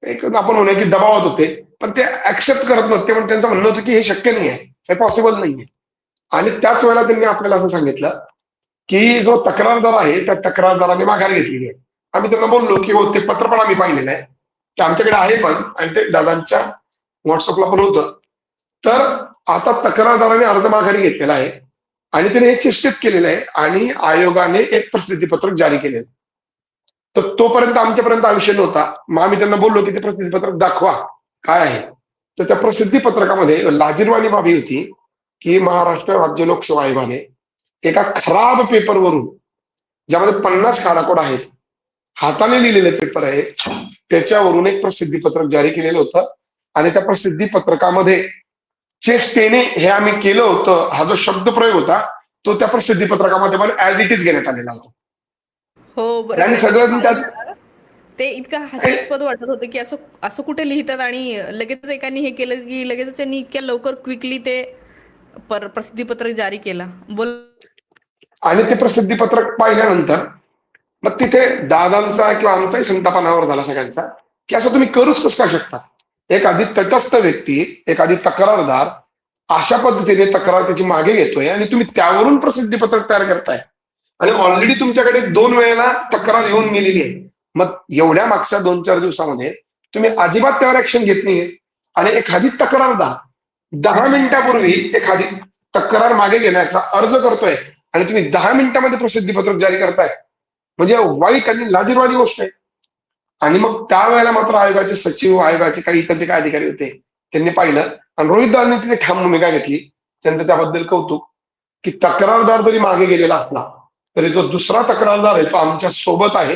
एक आपण म्हणूया की दबावात होते, पण ते ऍक्सेप्ट करत नव्हते. पण त्यांचं म्हणणं होतं की हे शक्य नाही आहे, हे पॉसिबल नाहीये. आणि त्याच वेळेला त्यांनी आपल्याला असं सांगितलं की जो तक्रारदार आहे त्या तक्रारदाराने माघार घेतलेली आहे. आम्ही त्यांना बोललो की हो, ते पत्र पण आम्ही पाहिलेलं आहे, ते आमच्याकडे आहे पण, आणि ते दादांच्या व्हॉट्सअपला पण होतं. तर आता तक्रारदाराने अर्ज माघारी घेतलेला आहे आणि त्याने हे निश्चित केलेलं आहे आणि आयोगाने एक प्रसिद्धीपत्रक जारी केलेलं. तर तोपर्यंत आमच्यापर्यंत हा विषय नव्हता. मग आम्ही त्यांना बोललो की ते प्रसिद्धीपत्रक दाखवा काय आहे. तर त्या प्रसिद्धीपत्रकामध्ये लाजिरवाणी बाबी होती की महाराष्ट्र राज्य लोकसेवा आयोगाने एका खराब पेपरवरून, ज्यामध्ये 50 खाडाखोड आहेत, हाताने लिहिलेले पेपर आहे, त्याच्यावरून एक प्रसिद्धीपत्रक जारी केलेलं होतं. आणि त्या प्रसिद्धीपत्रकामध्ये चेष्टेने हे आम्ही केलं होतं, हा जो शब्दप्रयोग होता तो त्या प्रसिद्धीपत्रकामध्ये पण ऍज इट इज घेण्यात आलेला होता. हो, आणि बरोबर आहे. सगळं म्हणजे त्यात मला ते इतकं हास्यास्पद वाटत होतं की असं असं कुठे लिहितात आणि लगेच एकाने हे केलं की लगेच त्यांनी इतक्या लवकर क्विकली ते प्रसिद्धीपत्रक जारी केला. बोल. आणि ते प्रसिद्धीपत्रक पाहिल्यानंतर मग तिथे दादांचा किंवा आमचाही संतापानावर झाला सगळ्यांचा की असं तुम्ही करूच कसं काय शकता. एखादी तटस्थ व्यक्ती, एखादी तक्रारदार अशा पद्धतीने तक्रार त्याची मागे घेतोय आणि तुम्ही त्यावरून प्रसिद्धीपत्रक तयार करताय. आणि ऑलरेडी तुमच्याकडे 2 वेळेला तक्रार येऊन गेलेली आहे. मग एवढ्या मागच्या 2-4 दिवसामध्ये तुम्ही अजिबात त्यावर ऍक्शन घेत नाहीये. आणि एखादी तक्रारदार 10 मिनिटापूर्वी एखादी तक्रार मागे घेण्याचा अर्ज करतोय आणि तुम्ही 10 मिनिटामध्ये प्रसिद्धीपत्रक जारी करताय, म्हणजे वाईट आणि लाजिरवाणी गोष्ट आहे. आणि मग त्यावेळेला मात्र आयोगाचे सचिव, आयोगाचे काही इकडचे काय अधिकारी होते, त्यांनी पाहिलं आणि रोहित दादांनी तिथे ठाम भूमिका घेतली. त्यांचं त्याबद्दल कौतुक, की तक्रारदार जरी मागे गेलेला असला तरी जो दुसरा तक्रारदार आहे तो आमच्या सोबत आहे.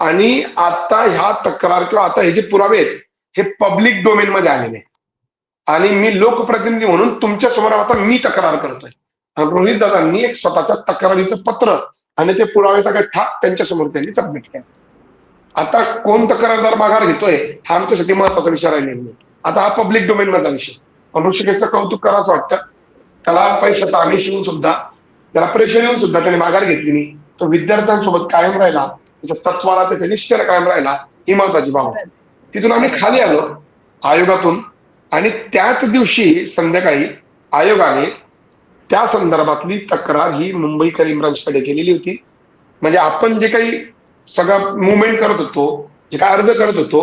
आणि आता ह्या तक्रार किंवा आता हे जे पुरावे आहेत हे पब्लिक डोमेन मध्ये आलेले आहेत. आणि मी लोकप्रतिनिधी म्हणून तुमच्या समोर आता मी तक्रार करतोय. आणि रोहित दादांनी एक स्वतःच्या तक्रारीचं पत्र आणि ते पुराव्याचा गठ्ठा त्यांच्या समोर त्यांनी सबमिट केला. आता कोण तक्रारदार माघार घेतोय हा आमच्यासाठी महत्वाचा विषय राहिलेला नाही. आता हा पब्लिक डोमेन मधला विषय. पण ऋषिकेशचं कौतुक करावंच वाटतं. त्याला पैशाचा आमिष येऊन सुद्धा, त्याला प्रेशर येऊन सुद्धा त्याने माघार घेतली नाही. तो विद्यार्थ्यांसोबत कायम राहिला, त्याच्या तत्वाला, त्याच्या निष्ठेला कायम राहिला, ही महत्वाची बाब आहे. तिथून आम्ही खाली आलो आयोगातून आणि त्याच दिवशी संध्याकाळी आयोगाने त्या संदर्भातली तक्रार ही मुंबई क्राईम ब्रांचकडे केलेली होती. म्हणजे आपण जे काही सगळा मुवमेंट करत होतो, जे काय अर्ज करत होतो,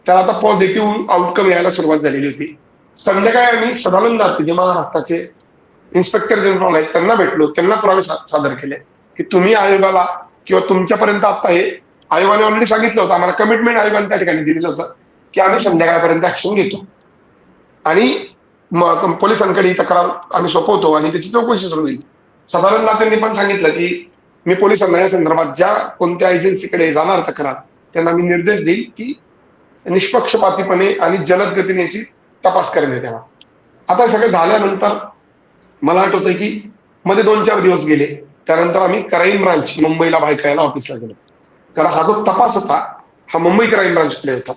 त्याला आता पॉझिटिव्ह आउटकम यायला सुरुवात झालेली होती. संध्याकाळी आम्ही सदानंद दाते, जे महाराष्ट्राचे इन्स्पेक्टर जनरल आहेत, त्यांना भेटलो, त्यांना पुरावे सादर केले की तुम्ही आयोगाला किंवा तुमच्यापर्यंत आता हे आयोगाने ऑलरेडी सांगितलं होतं, आम्हाला कमिटमेंट आयोगाने त्या ठिकाणी दिलेलं होतं की आम्ही संध्याकाळपर्यंत ऍक्शन घेतो आणि पोलिसांकडे ही तक्रार आम्ही सोपवतो आणि त्याची चौकशी सुरू होईल. सदानंद दातेंनी पण सांगितलं की मी पोलिसांना या संदर्भात ज्या कोणत्या एजन्सीकडे जाणार तक्रार त्यांना मी निर्देश देईल की निष्पक्षपातीपणे आणि जलद गतीने याची तपास करण्यात यावा. आता सगळं झाल्यानंतर मला आठवतंय की मध्ये 2-4 दिवस गेले. त्यानंतर आम्ही क्राईम ब्रांच मुंबईला भायखळ्याला ऑफिसला गेलो. कारण हा जो तपास होता हा मुंबई क्राईम ब्रांचकडे होता.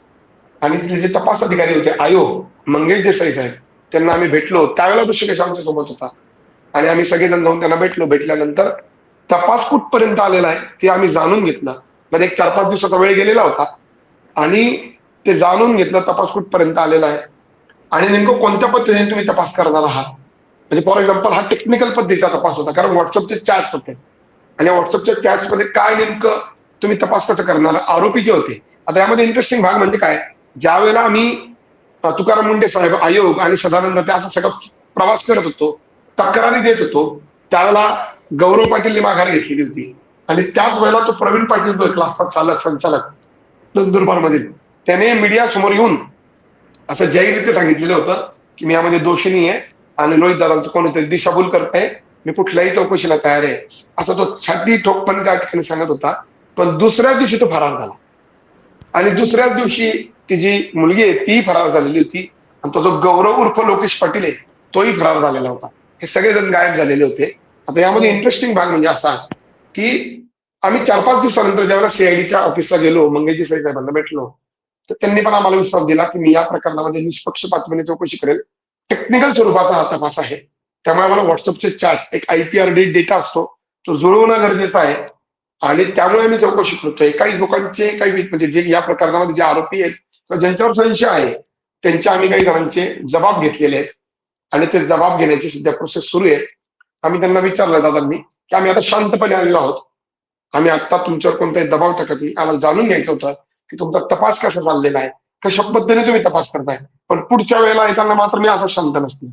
आणि तिथले जे तपास अधिकारी होते आयोग मंगेश देसाई साहेब, त्यांना आम्ही भेटलो. त्यावेळेला ऋषिकेश आमच्या सोबत होता आणि आम्ही सगळेजण जाऊन त्यांना भेटलो. भेटल्यानंतर तपास कुठपर्यंत आलेला आहे ते आम्ही जाणून घेतलं. म्हणजे एक 4-5 दिवसाचा वेळ गेलेला होता आणि ते जाणून घेतलं तपास कुठपर्यंत आलेला आहे आणि नेमकं कोणत्या पद्धतीने तुम्ही तपास करणार आहात. म्हणजे फॉर एक्झाम्पल हा टेक्निकल पद्धतीचा तपास होता, कारण व्हॉट्सअपचे चॅट्स होते आणि व्हॉट्सअपच्या चॅट्समध्ये काय नेमकं तुम्ही तपास कसं करणार, आरोपी जे होते. आता यामध्ये इंटरेस्टिंग भाग म्हणजे काय, ज्या वेळेला आम्ही तुकाराम मुंडे साहेब, आयोग आणि सदानंद ते असा सगळा प्रवास करत होतो, तक्रारी देत होतो, त्यावेळेला गौरव पाटीलने माघार घेतलेली होती. आणि त्याच वेळेला तो प्रवीण पाटील, जो क्लासचा चालक संचालक नंदुरबार मधील, त्याने मीडिया समोर येऊन असं जाहीररीत्या सांगितलेलं होतं की मी यामध्ये दोषी नाही आहे आणि रोहित दादांचं कोणीतरी दिशाभूल करताय, मी कुठल्याही चौकशीला तयार आहे, असं तो छाती ठोकपणे त्या ठिकाणी सांगत होता. पण दुसऱ्याच दिवशी तो फरार झाला आणि दुसऱ्याच दिवशी ती जी मुलगी आहे ती फरार झालेली होती आणि तो जो गौरव उर्फ लोकेश पाटील आहे तोही फरार झालेला होता. हे सगळेजण गायब झालेले होते आता यामध्ये इंटरेस्टिंग भाग म्हणजे असा की आम्ही 4-5 दिवसानंतर ज्यावेळेला सीआयडीच्या ऑफिसला गेलो, मंगेशजी साहेबांना भेटलो, तर त्यांनी पण आम्हाला विश्वास दिला की मी या प्रकरणामध्ये निष्पक्षपातपणे चौकशी करेल. टेक्निकल स्वरूपाचा हा तपास आहे, त्यामुळे आम्हाला व्हॉट्सअपचे चॅट्स, एक IPRD डेटा असतो, तो जुळवणं गरजेचं आहे आणि त्यामुळे आम्ही चौकशी करतोय. काही लोकांचे म्हणजे जे या प्रकरणामध्ये जे आरोपी आहेत किंवा ज्यांच्यावर संशय आहे, त्यांचे आम्ही काही जणांचे जबाब घेतलेले आहेत आणि ते जबाब घेण्याची सध्या प्रोसेस सुरू आहे. आम्ही त्यांना विचारलं दादांनी की आम्ही आता शांतपणे आलेलो आहोत, आम्ही आता तुमच्यावर कोणताही दबाव टाकत नाही, आम्हाला जाणून घ्यायचं होतं की तुमचा तपास कसा चाललेला आहे, कशा पद्धतीने तुम्ही तपास करताय, पण पुढच्या वेळेला येताना मात्र मी असं शांत नसते.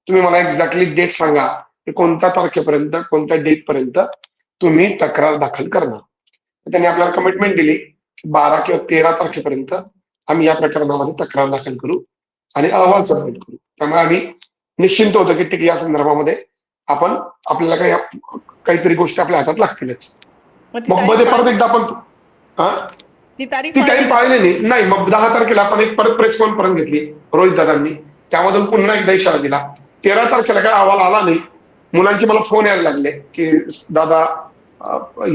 तुम्ही मला एक्झॅक्टली डेट सांगा की कोणत्या तारखेपर्यंत, कोणत्या डेट पर्यंत तुम्ही तक्रार दाखल करणार. त्यांनी आपल्याला कमिटमेंट दिली की 12 किंवा 13 तारखेपर्यंत आम्ही या प्रकरणामध्ये तक्रार दाखल करू आणि अहवाल सबमिट करू. त्यामुळे आम्ही निश्चिंत होतो की ठीक या संदर्भामध्ये आपण आपल्याला काहीतरी गोष्टी आपल्या हातात लागतीलच. मग मध्ये परत एकदा आपण ती तारीख ती तारीख पाळलेली नाही. मग 10 तारखेला आपण एक परत प्रेस कॉन्फरन्स घेतली रोहित दादांनी, त्यामधून पुन्हा एकदा इशारा दिला. 13 तारखेला काय अहवाल आला नाही. मुलांचे मला फोन यायला लागले की दादा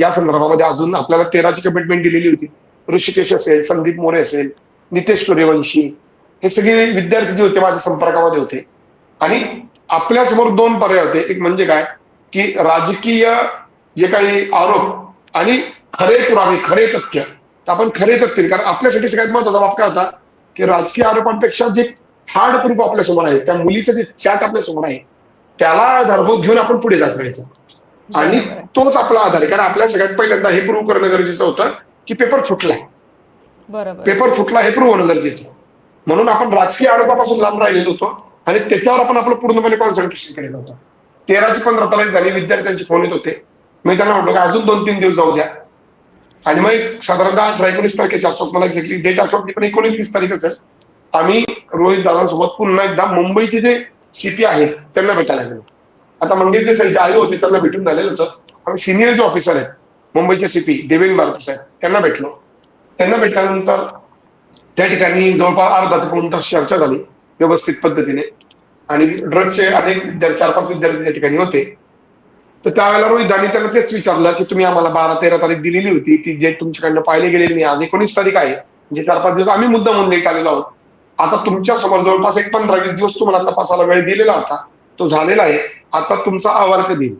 या संदर्भामध्ये अजून आपल्याला 13ची कमिटमेंट दिलेली होती. ऋषिकेश असेल, संदीप मोरे असेल, नितेश सूर्यवंशी, हे सगळे विद्यार्थी जे होते माझ्या संपर्कामध्ये होते आणि आपल्यासमोर 2 पर्याय होते. एक म्हणजे काय की राजकीय जे काही आरोप आणि खरे पुरावे, खरे तथ्य, तर आपण खरे तथ्य, कारण आपल्यासाठी सगळ्यात महत्वाचा बाब काय होता की राजकीय आरोपांपेक्षा जे हार्ड प्रूफ आपल्यासमोर आहे, त्या मुलीचं जे चॅट आपल्यासमोर आहे, त्याला आधारभूत घेऊन आपण पुढे जात राहायचं आणि तोच आपला आधार आहे. कारण आपल्याला सगळ्यात पहिल्यांदा हे प्रूव्ह करणं गरजेचं होतं की पेपर फुटलाय. पेपर फुटला हे प्रूव्ह होणं गरजेचं. म्हणून आपण राजकीय आरोपापासून लांब राहिलेलो होतो आणि त्याच्यावर आपण आपलं पूर्णपणे कॉन्सन्ट्रेशन केलेलं होतं. 13ची 15 तारीख झाली, विद्यार्थ्यांचे फोन येत होते. मी त्यांना म्हटलं की अजून 2-3 दिवस जाऊ द्या आणि मग साधारणतः 18-19 तारखेच्या आसपास, मला डेट आठवत पण 19-20 तारीख असेल, आम्ही रोहित दादांसोबत पुन्हा एकदा मुंबईचे जे CP आहेत त्यांना भेटायला गेलो. आता मंगेशजी साहेब आले होते, त्यांना भेटून झालेलं होतं. आम्ही सिनियर जे ऑफिसर आहेत मुंबईचे CP देवेंद्र भारती साहेब, त्यांना भेटलो. त्यांना भेटल्यानंतर त्या ठिकाणी जवळपास अर्धा ते पाऊण तास चर्चा झाली व्यवस्थित पद्धतीने आणि ड्रग्सचे अनेक 4-5 विद्यार्थी त्या ठिकाणी होते. तर त्यावेळेला रोहित दादांनी त्यांना तेच विचारलं की तुम्ही आम्हाला 12-13 तारीख दिलेली होती, ती जे तुमच्याकडनं पाहिले गेलेली नाही, आज 19 तारीख आहे, जे 4-5 दिवस आम्ही मुद्दामून लेट आलेलो आहोत. आता तुमच्या समोर जवळपास एक 15-20 दिवस तुम्हाला तपासाला वेळ दिलेला होता, तो झालेला आहे, आता तुमचा अहवाल कधी येईल?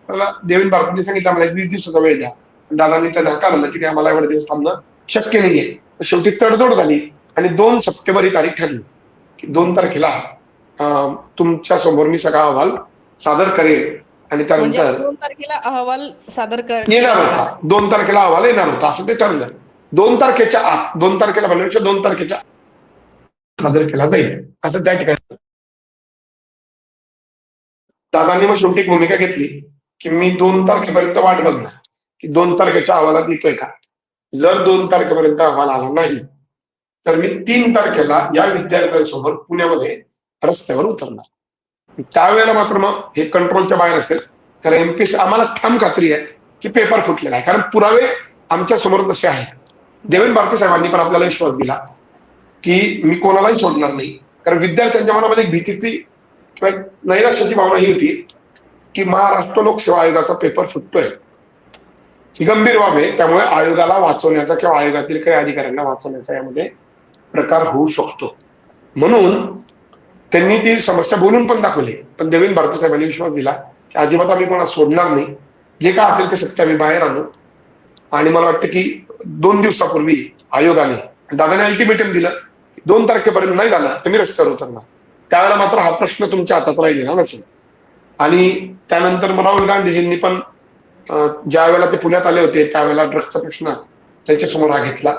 त्याला देवेंद्र भारतीने सांगितलं आम्हाला 20 दिवसाचा वेळ द्या. दादांनी त्यांना नाकारलं की आम्हाला एवढे दिवस थांबणं शक्य नाहीये. शेवटी तडजोड झाली आणि 2 सप्टेंबर ही तारीख ठरली की 2 तारखेला तुमच्या समोर मी सगळा अहवाल सादर करेल आणि त्यानंतर 2 तारखेला अहवाल सादर येणार होता. 2 तारखेला अहवाल येणार होता असं ते ठरलं. 2 तारखेच्या आत, 2 तारखेला म्हणण्यापेक्षा 2 तारखेच्या सादर केला जाईल असं त्या ठिकाणी दादांनी मग शेवटी भूमिका घेतली की मी 2 तारखेपर्यंत वाट बघणार की 2 तारखेच्या अहवालात येतोय का. जर 2 तारखेपर्यंत अहवाल आला नाही तर मी 3 तारखेला या विद्यार्थ्यांसोबत पुण्यामध्ये रस्त्यावर उतरणार. त्यावेळेला मात्र मग हे कंट्रोलच्या बाहेर असेल, कारण MPSC आम्हाला ठाम खात्री आहे की पेपर फुटलेला आहे, कारण पुरावे आमच्या समोर तसे आहेत. देवेंद्र भारती साहेबांनी पण आपल्याला विश्वास दिला की मी कोणालाही सोडणार नाही, कारण विद्यार्थ्यांच्या मनामध्ये एक भीतीची किंवा नैराश्याची भावना ही होती की महाराष्ट्र लोकसेवा आयोगाचा पेपर फुटतोय, ही गंभीर बाब आहे. त्यामुळे आयोगाला वाचवण्याचा किंवा आयोगातील काही अधिकाऱ्यांना वाचवण्याचा यामध्ये प्रकार होऊ शकतो. म्हणून त्यांनी ती समस्या बोलून पण दाखवली. पण देवेंद्र भारती साहेबांनी विश्वास दिला की अजिबात आम्ही कोणाला सोडणार नाही, जे काय असेल ते सत्य आम्ही बाहेर आणू. आणि मला वाटतं की 2 दिवसापूर्वी आयोगाने, दादाने अल्टिमेटम दिलं, 2 तारखेपर्यंत नाही झालं तर मी रस्त्यावर उतरणार. त्यावेळेला मात्र हा प्रश्न तुमच्या हातात राहिलेला नसेल. आणि त्यानंतर राहुल गांधीजींनी पण ज्या वेळेला ते पुण्यात आले होते त्यावेळेला ड्रग्सचा प्रश्न त्यांच्यासमोर हा घेतला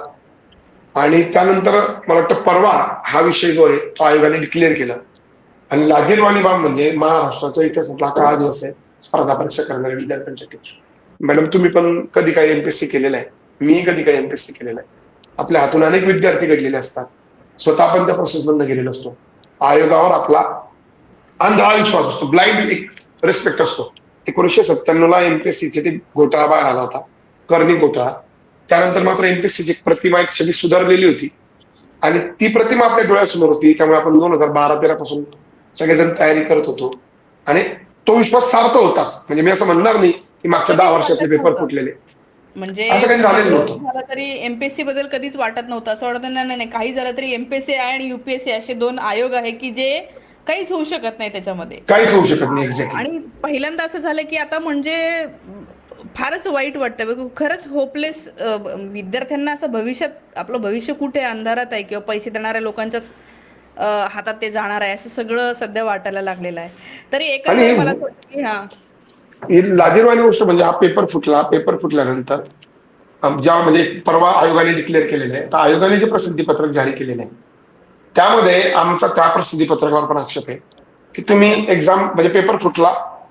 आणि त्यानंतर मला वाटतं परवा हा विषय जो आहे तो आयोगाने डिक्लेअर केला. आणि लाजिरवाणी बाब म्हणजे महाराष्ट्राच्या इतिहासातला काळा दिवस आहे स्पर्धा परीक्षा करणाऱ्या विद्यार्थ्यांसाठी. मॅडम तुम्ही पण कधी काही MPSC केलेलं आहे, मी कधी काही MPSC केलेलं आहे. आपल्या हातून अनेक विद्यार्थी घडलेले असतात, स्वतः आपण त्या प्रोसेस मधून गेलेलो असतो. आयोगावर आपला अंधा विश्वास असतो, ब्लाइंड एक रिस्पेक्ट असतो. 1997ला MPSCचे ते घोटाळा बाहेर आला होता, कर्णी घोटाळा. त्यानंतर मात्र MPSCची एक प्रतिमा एक सगळी सुधारलेली होती आणि ती प्रतिमा आपल्या डोळ्यासमोर होती. त्यामुळे आपण 2012-13 पासून सगळेजण तयारी करत होतो आणि तो विश्वास सार्थ होताच. म्हणजे मी असं म्हणणार नाही की मागच्या 10 कधीच वर्षातले वाटत पेपर नव्हतं. फुटलेले, म्हणजे असं काही झालेलं सगळं नव्हतं. झालं तरी एमपीएससी बद्दल कधीच वाटत नव्हतं. असं वाटतं नाही नाही नाही, काही झालं तरी एमपीएससी आणि युपीएससी असे दोन आयोग आहे की जे काहीच होऊ शकत नाही त्याच्यामध्ये. काहीच होऊ शकत नाही. एक्झॅक्टली. आणि पहिल्यांदा असं झालं की आता म्हणजे फारच वाईट वाटतं बघ. खरंच होपलेस विद्यार्थ्यांना असं भविष्यात आपलं भविष्य कुठे अंधारात आहे किंवा पैसे देणाऱ्या लोकांच्याच हातात ते जाणार आहे असं सगळं सध्या वाटायला लागलेलं आहे. तरी आणि एकंदर मला असं वाटतं की हा ही लाजिरवाणी गोष्ट म्हणजे हा पेपर फुटला. पेपर फुटल्यानंतर ज्या म्हणजे परवा आयोगाने डिक्लेअर केलेलं आहे, तर आयोगाने जे प्रसिद्धीपत्रक जारी केलेलं आहे त्यामध्ये आमचा त्या प्रसिद्धीपत्रकावर पण आक्षेप आहे की तुम्ही अच्छा. एक्झाम म्हणजे पेपर फुटला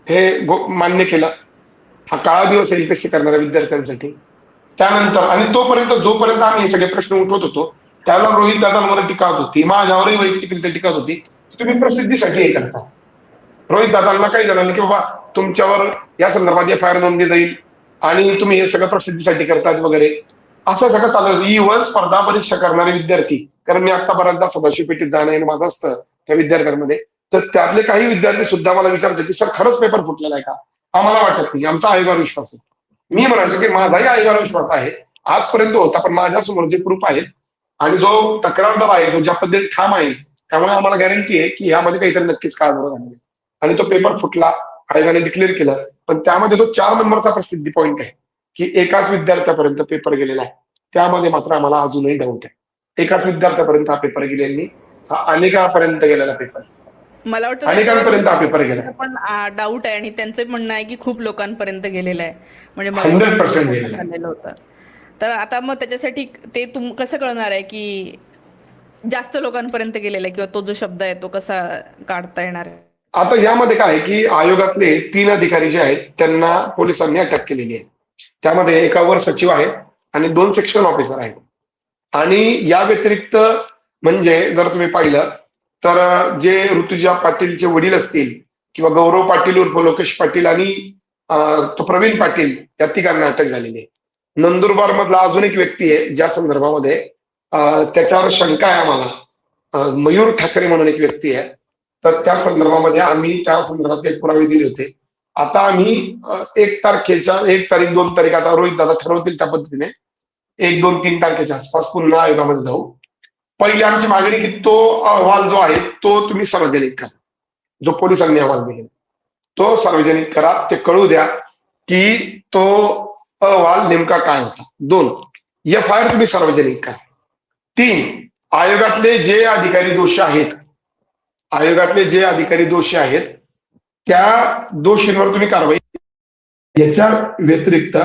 हे मान्य केलं. हा काळा दिवस एमपीएससी करणाऱ्या विद्यार्थ्यांसाठी. त्यानंतर आणि तोपर्यंत जोपर्यंत आम्ही हे सगळे प्रश्न उठवत होतो त्याला रोहित दादांवर टीका होत होती, माझ्यावरही वैयक्तिकरित्या टीका होत होती की तुम्ही प्रसिद्धीसाठी हे करता. रोहित दादांना काही जणांनी की बाबा तुमच्यावर या संदर्भात एफ.आय.आर नोंदली जाईल आणि तुम्ही हे सगळं प्रसिद्धीसाठी करतात वगैरे असं सगळं चालू होतं. इव्हन स्पर्धा परीक्षा करणारे विद्यार्थी, कारण मी आता बऱ्याचदा सदाशिव पेठेत जाणं येणं माझं असतं त्या विद्यार्थ्यांमध्ये, तर त्यातले काही विद्यार्थी सुद्धा मला विचारतात की सर खरंच पेपर फुटलेला आहे का? आम्हाला वाटत नाही, आमचा आयोगावर विश्वास आहे. मी म्हणालो की माझाही आयोगावर विश्वास आहे, आजपर्यंत होता, पण माझ्यासमोर जे प्रूफ आहेत आणि जो तक्रारदार आहे जो ज्या पद्धतीने ठाम आहे, त्यामुळे आम्हाला गॅरंटी आहे की यामध्ये काहीतरी नक्कीच काळबोळ झालेलं आहे. आणि तो पेपर फुटला, आयोगाने डिक्लेअर केलं, पण त्यामध्ये जो 4 नंबरचा प्रसिद्धी पॉईंट आहे की एकाच विद्यार्थ्यापर्यंत पेपर गेलेला आहे, त्यामध्ये मात्र आम्हाला अजूनही डाऊट आहे. एकाच विद्यार्थ्यापर्यंत हा पेपर गेलेला नाही, हा अनेकांपर्यंत गेलेला पेपर, मला वाटतं त्याच्यावर अनेकांपर्यंत हा पेपर गेला, पण डाऊट आहे आणि त्यांचं म्हणणं आहे की खूप लोकांपर्यंत गेलेलं आहे. म्हणजे मगाशी पण 100% बोलणं गेलेला आहे. झालेलं होतं. तर आता मग त्याच्यासाठी ते कसं कळणार आहे की जास्त लोकांपर्यंत गेलेला आहे किंवा तो जो शब्द आहे तो कसा काढता येणार आहे? आता यामध्ये काय आहे की आयोगातले 3 अधिकारी जे आहेत त्यांना पोलिसांनी अटक केलेली आहे. त्यामध्ये एका वर सचिव आहेत आणि 2 सेक्शन ऑफिसर आहेत. आणि या व्यतिरिक्त म्हणजे जर तुम्ही पाहिलं तर जे ऋतुजा पाटीलचे वडील असतील किंवा गौरव पाटील उर्फ लोकेश पाटील आणि तो प्रवीण पाटील या तिघांना अटक झालेली आहे. नंदुरबार मधला अजून एक व्यक्ती आहे ज्या संदर्भामध्ये त्याच्यावर शंका आहे आम्हाला, मयूर ठाकरे म्हणून एक व्यक्ती आहे. तर त्या संदर्भामध्ये आम्ही त्या संदर्भात एक पुरावे दिले होते. आता आम्ही 1 तारखेच्या 1 तारीख 2 तारीख आता रोहित दादा ठरवतील त्या पद्धतीने 1, 2, 3 तारखेच्या आसपास पुन्हा आयोगामध्ये जाऊ. पहिली आमची मागणी की तो अहवाल जो आहे तो तुम्ही सार्वजनिक करा. जो पोलिसांनी अहवाल दिलेला तो सार्वजनिक करा. ते कळू द्या की तो अहवाल नेमका काय होता. 2, एफ.आय.आर तुम्ही सार्वजनिक करा. 3, आयोगातले जे अधिकारी दोषी आहेत, आयोगातले जे अधिकारी दोषी आहेत त्या दोषींवर तुम्ही कारवाई. याच्या व्यतिरिक्त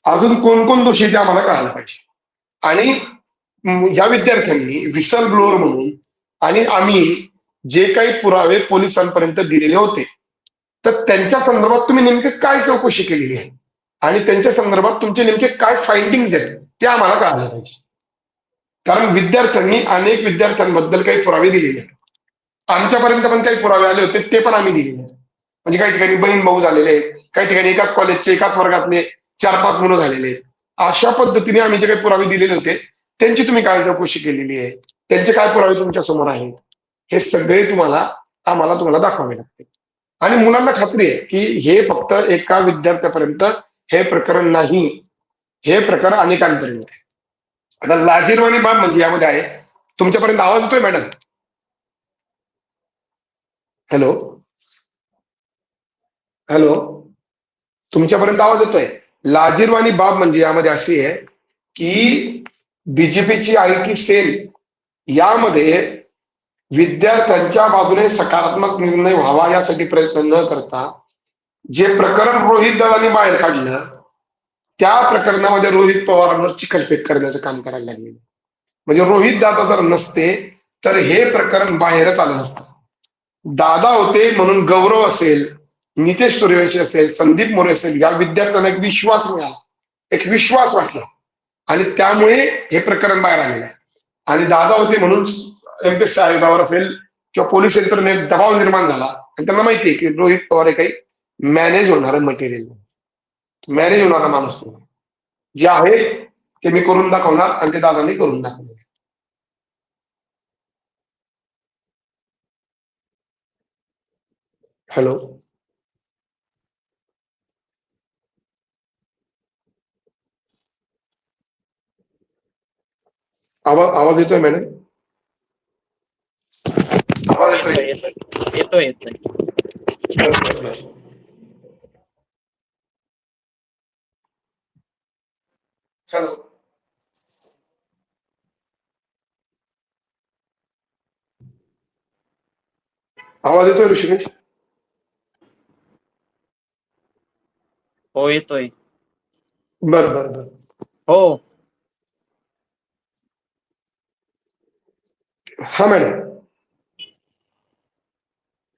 अजून कोण कोण दोषी ते आम्हाला कळायला पाहिजे. आणि या विद्यार्थ्यांनी विसल ब्लोअर म्हणून आणि आम्ही जे काही पुरावे पोलिसांपर्यंत दिलेले होते तर त्यांच्या संदर्भात तुम्ही नेमके काय चौकशी केलेली आहे आणि त्यांच्या संदर्भात तुमचे नेमके काय फाइंडिंग्स आहेत ते आम्हाला कळायला पाहिजे. कारण विद्यार्थ्यांनी अनेक विद्यार्थ्यांबद्दल काही पुरावे दिलेले आहेत. आमच्यापर्यंत पण काही पुरावे आले होते ते पण आम्ही दिलेले आहेत. म्हणजे काही ठिकाणी बहीण भाऊ झालेले आहेत, काही ठिकाणी एकाच कॉलेजचे एकाच वर्गातले 4-5 मुलं झालेले आहेत. अशा पद्धतीने आम्ही जे काही पुरावे दिलेले होते त्यांची तुम्ही काय चौकशी केलेली आहे, त्यांचे काय पुरावे तुमच्या समोर आहेत, हे सगळे तुम्हाला दाखवावे लागते. आणि मुलांना खात्री आहे की हे फक्त एका विद्यार्थ्यापर्यंत हे प्रकरण नाही, हे प्रकरण अनेकांपर्यंत आहे. आता लाजिरवाणी बाब म्हणजे यामध्ये आहे. तुमच्यापर्यंत आवाज येतोय मॅडम? हॅलो हॅलो, तुमच्यापर्यंत आवाज येतोय? लाजिरवाणी बाब म्हणजे यामध्ये अशी आहे की बीजेपीची आयटी सेल यामध्ये विद्यार्थ्यांच्या बाजूने सकारात्मक निर्णय व्हावा यासाठी प्रयत्न न करता जे प्रकरण रोहित दादांनी बाहेर काढलं त्या प्रकरणामध्ये रोहित पवारांवर चिखलफेक करण्याचं काम करायला लागले. म्हणजे रोहित दादा जर नसते तर हे प्रकरण बाहेरच आलं नसतं. दादा होते म्हणून गौरव असेल, नितेश सूर्यवंशी असेल, संदीप मोरे असेल, या विद्यार्थ्यांना एक विश्वास मिळाला, एक विश्वास वाटला आणि त्यामुळे हे प्रकरण बाहेर आलेलं आहे. आणि दादा होते म्हणून एमपीएससी आयोगावर असेल किंवा पोलीस यंत्रणेत दबाव निर्माण झाला आणि त्यांना माहिती आहे की रोहित पवार हे काही मॅनेज होणारं मटेरियल, मॅनेज होणारा माणूस जे आहे ते मी करून दाखवणार आणि ते दादांनी करून दाखवणार. हॅलो आवाज येतोय मॅडम? आवाज येतोय येतोय? येतोय येतोय येतोय. हॅलो. आवाज येतोय ऋषिकेश? हो येतोय. बरं बरं बरं. हो. हा मॅडम,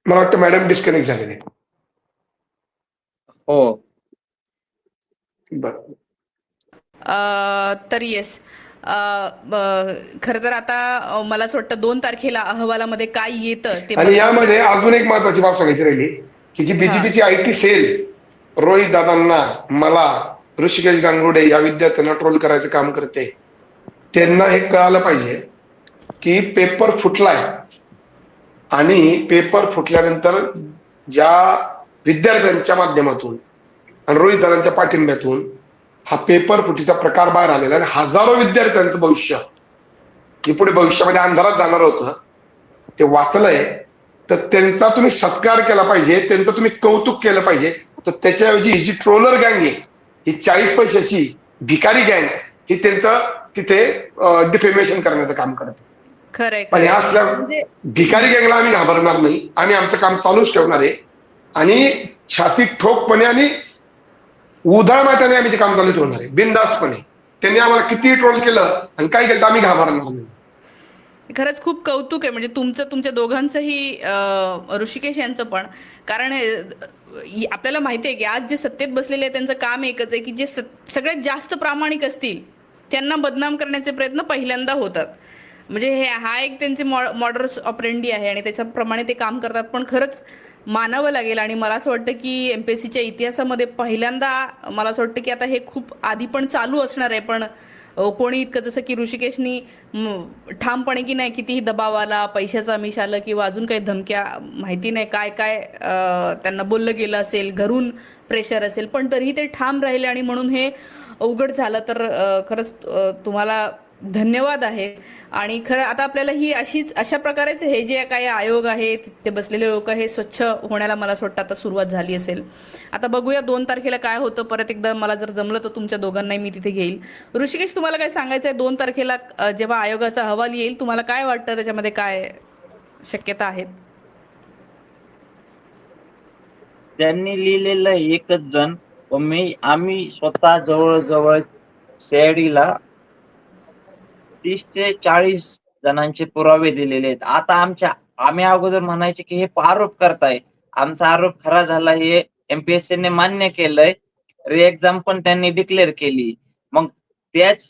मला वाटतं मॅडम डिस्कनेक्ट झालेले. हो. बरं. तर येस, खरं तर आता मला असं वाटतं 2 तारखेला अहवालामध्ये काय येतं ते आणि बघणं यामध्ये अजून एक महत्वाची बाब सांगायची राहिली की जी हा बीजीपीची आयटी सेल रोहित दादांना, मला, ऋषिकेश गांगुर्डे या विद्यार्थ्यांना ट्रोल करायचं काम करते. त्यांना हे कळालं पाहिजे की पेपर फुटलाय आणि पेपर फुटल्यानंतर ज्या विद्यार्थ्यांच्या माध्यमातून आणि रोहित दादांच्या पाठिंब्यातून हा पेपर फुटीचा प्रकार बाहेर आलेला आणि हजारो विद्यार्थ्यांचं भविष्य हे पुढे भविष्यामध्ये अंधारात जाणार होतं ते वाचलंय, तर त्यांचा तुम्ही सत्कार केला पाहिजे, त्यांचं तुम्ही कौतुक केलं पाहिजे. तर त्याच्याऐवजी ही जी ट्रोलर गँग आहे, ही 40 पैशाची भिकारी गँग, ही त्यांचं तिथे डिफेमेशन करण्याचं काम करते. खरंय पण ह्या खरंय असल्या म्हणजे भिकारी गँगला आम्ही घाबरणार नाही. आम्ही आमचं काम चालूच ठेवणार आहे आणि छातीत ठोकपणे आणि उधाळ माताने आम्ही ते काम चालू ठेवणार आहे, बिनधास्तपणे. त्यांनी आम्हाला किती ट्रोल केलं आणि काय केलं तर आम्ही घाबरणार नाही. खरंच खूप कौतुक आहे म्हणजे तुमच्या दोघांचंही, ऋषिकेश यांचं पण. कारण आपल्याला माहिती आहे की आज जे सत्तेत बसलेले आहेत त्यांचं काम एकच आहे की जे सगळ्यात जास्त प्रामाणिक असतील त्यांना बदनाम करण्याचे प्रयत्न पहिल्यांदा होतात. म्हणजे हा एक त्यांचे मॉडर्स ऑपरेंडी आहे आणि त्याच्याप्रमाणे ते काम करतात. पण खरंच मानावं लागेल आणि मला असं वाटतं की एमपीएससीच्या इतिहासामध्ये पहिल्यांदा मला असं वाटतं की आता हे खूप आधी पण चालू असणार आहे, पण कोणी इतकं जसं की ऋषिकेशनी ठामपणे की नाही कितीही दबाव आला, पैशाचं आमिष आलं किंवा अजून काही धमक्या, माहिती नाही काय काय त्यांना बोललं गेलं असेल, घरून प्रेशर असेल, पण तरीही ते ठाम राहिले आणि म्हणून हे अवघड झालं. तर खरंच तुम्हाला धन्यवाद आहेत. आणि खरं आता आपल्याला ही अशा प्रकारेच हे जे काही आयोग आहेत ते बसलेले लोक हे स्वच्छ होण्याला मला असं वाटतं आता सुरुवात झाली असेल. आता बघूया 2 तारखेला काय होतं. परत एकदा मला जर जमलं तर तुमच्या दोघांनाही मी तिथे घेईल. ऋषिकेश, तुम्हाला काय सांगायचं आहे? 2 तारखेला जेव्हा आयोगाचा अहवाल येईल, तुम्हाला काय वाटतं त्याच्यामध्ये काय शक्यता आहेत? त्यांनी लिहिलेलं एकच जण, आम्ही स्वतः जवळजवळ सीआयडीला 30 ते 40 जणांचे पुरावे दिलेले आहेत. आता आम्ही अगोदर म्हणायचे की हे आरोप करताय, आमचा आरोप खरा झाला हे एमपीएससीने मान्य केलंय, री एक्झाम पण त्यांनी डिक्लेअर केली. मग त्याच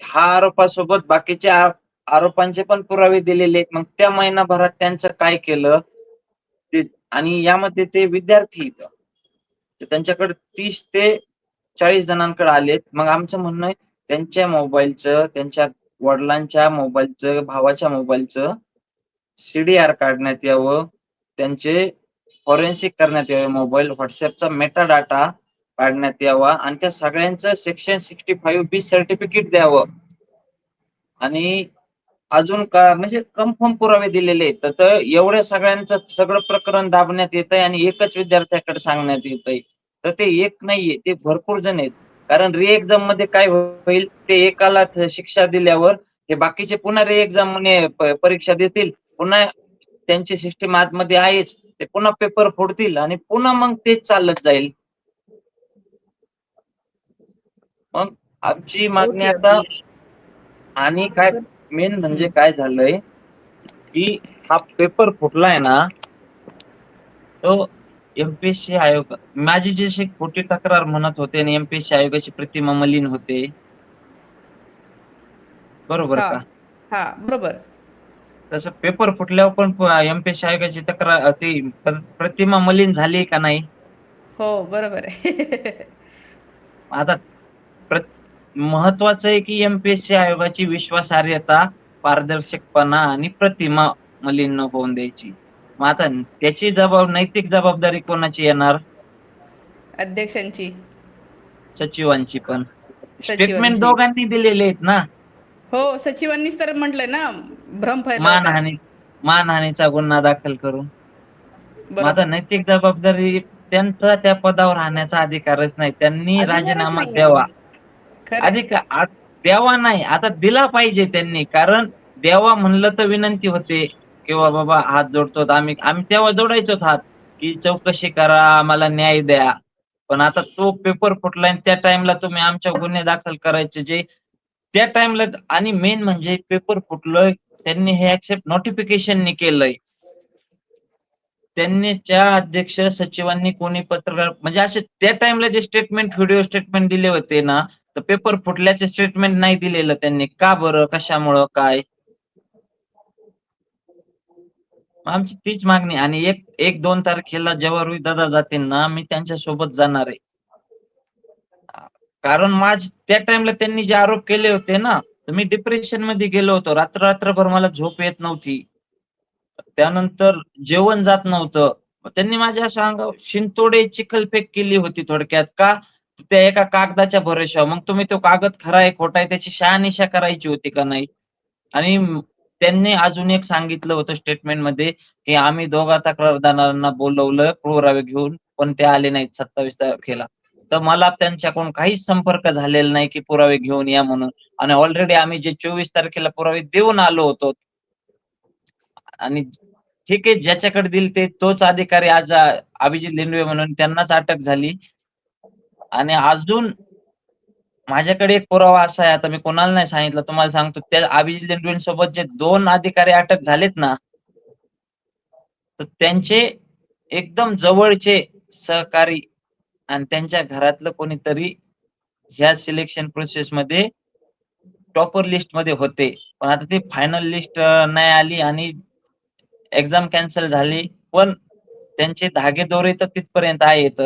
हा आरोपासोबत बाकीच्या आरोपांचे पण पुरावे दिलेले आहेत. मग त्या महिनाभरात त्यांचं काय केलं ते, आणि यामध्ये ते विद्यार्थी त्यांच्याकडे 30 ते 40 जणांकडे आलेत. मग आमचं म्हणणं आहे त्यांच्या मोबाईलचं, त्यांच्या वडिलांच्या मोबाईलचं, भावाच्या मोबाईलचं सीडीआर काढण्यात यावं, त्यांचे फॉरेन्सिक करण्यात यावे, मोबाईल व्हॉट्सअपचा मेटा डाटा काढण्यात यावा आणि त्या सगळ्यांचं सेक्शन 65B सर्टिफिकेट द्यावं. आणि अजून का म्हणजे कन्फर्म पुरावे दिलेले आहेत. तर एवढ्या सगळ्यांचं सगळं प्रकरण दाबण्यात येतंय आणि एकच विद्यार्थ्याकडे सांगण्यात येतंय. तर ते एक नाहीये, ते भरपूर जण आहेत. कारण री एक्झाम मध्ये काय होईल, ते एकाला शिक्षा दिल्यावर हे बाकीचे पुन्हा री एक्झाम मध्ये परीक्षा देतील, पुन्हा त्यांची सिस्टीम आतमध्ये आहेच, ते पुन्हा पेपर फोडतील आणि पुन्हा मग तेच चालत जाईल. मग आमची मागणी ओके आता, ओके. आणि काय मेन म्हणजे काय झालंय की हा पेपर फुटलाय ना, तो एमपीएससी आयोग, माझी जशी खोटी तक्रार म्हणत होते आणि एमपीएससी आयोगाची प्रतिमा मलिन होते, बरोबर हा का? हा, बरोबर. तसं पेपर फुटल्यावर पण एमपीएससी आयोगाची तक्रार, ती प्रतिमा मलिन झाली का नाही? हो, बरोबर आहे. आता महत्वाचं आहे की एमपीएससी आयोगाची विश्वासार्हता, पारदर्शकपणा आणि प्रतिमा मलिन न होऊन द्यायची. मग आता त्याची नैतिक जबाबदारी कोणाची येणार? अध्यक्षांची, सचिवांची पण. स्टेटमेंट सचिवांची. दोघांनी दिलेले आहेत ना. हो, सचिवांनीच तर म्हटलंय ना, भ्रम फैलवतायत. मानहानी मानहानीचा गुन्हा दाखल करून. मग आता बरोबर. नैतिक जबाबदारी, त्यांचा त्या पदावर राहण्याचा अधिकारच नाही. त्यांनी अधिकारच राजीनामा नाहीये द्यावा. त्यांना. खरंय. द्यावा नाही, आता दिला पाहिजे त्यांनी. कारण द्यावा म्हणलं तर विनंती होते, किंवा बाबा हात जोडतो आम्ही आम्ही तेव्हा जोडायचोच हात, की चौकशी करा, आम्हाला न्याय द्या. पण आता तो पेपर फुटलाय आणि त्या टाईमला तुम्ही आमच्यावर गुन्हे दाखल करायचे, जे त्या टाईमला. आणि मेन म्हणजे पेपर फुटलोय, त्यांनी हे ऍक्सेप्ट नोटिफिकेशननी केलंय. त्यांनीच्या अध्यक्ष सचिवांनी कोणी पत्रकार म्हणजे असे त्या टाइमला जे स्टेटमेंट, व्हिडिओ स्टेटमेंट दिले होते ना, तर पेपर फुटल्याचे स्टेटमेंट नाही दिलेलं त्यांनी. का बरं? कशामुळं? काय? आमची तीच मागणी. आणि 1-2 तारखेला जेव्हा रोहितदादा जातील ना, मी त्यांच्या सोबत जाणार आहे. कारण त्या टाइमला त्यांनी जे आरोप केले होते ना, तर मी डिप्रेशनमध्ये गेलो होतो. रात्रभर मला झोप येत नव्हती. त्यानंतर जेवण जात नव्हतं. मग त्यांनी माझ्या अशा अंगावर शिंतोडे चिखलफेक केली होती थोडक्यात. का? त्या एका कागदाच्या भरोश्यावर. मग तुम्ही तो कागद खरा आहे, खोटा आहे त्याची शहानिशा करायची होती का नाही? आणि त्यांनी अजून एक सांगितलं होतं स्टेटमेंटमध्ये, की आम्ही दोघा तक्रारदारांना बोलवलं पुरावे घेऊन, पण ते आले नाहीत 27 तारखेला. तर मला त्यांच्याकडून काहीच संपर्क झालेला नाही, की पुरावे घेऊन या म्हणून. आणि ऑलरेडी आम्ही जे 24 तारखेला पुरावे देऊन आलो होतो. आणि ठीक आहे, ज्याच्याकडे दिले ते तोच अधिकारी आज अभिजित लेंडवे म्हणून त्यांनाच अटक झाली. आणि अजून माझ्याकडे एक पुरावा असा आहे, आता मी कोणाला नाही सांगितलं, तुम्हाला सांगतो. त्या अभिजित लेंडवेंसोबत जे 2 अधिकारी अटक झालेत ना, तर त्यांचे एकदम जवळचे सहकारी आणि त्यांच्या घरातलं कोणीतरी ह्या सिलेक्शन प्रोसेसमध्ये टॉपर लिस्टमध्ये होते. पण आता ती फायनल लिस्ट नाही आली आणि एक्झाम कॅन्सल झाली. पण त्यांचे धागेदोरे तर तिथपर्यंत आहेत.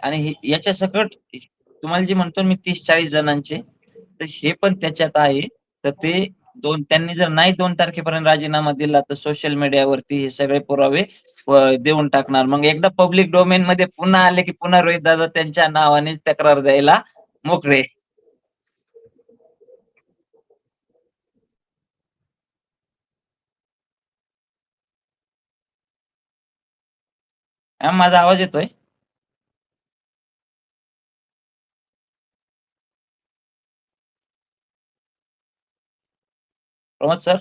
आणि याच्या सकट तुम्हाला जे म्हणतो मी 30-40 जणांचे, तर हे पण त्याच्यात आहे. तर ते त्यांनी जर नाही 2 तारखेपर्यंत राजीनामा दिला, तर सोशल मीडियावरती हे सगळे पुरावे देऊन टाकणार. मग एकदा पब्लिक डोमेनमध्ये पुन्हा आले, की पुन्हा रोहितदादा त्यांच्या नावानेच तक्रार द्यायला मोकळे. माझा आवाज येतोय? प्रमोद सर?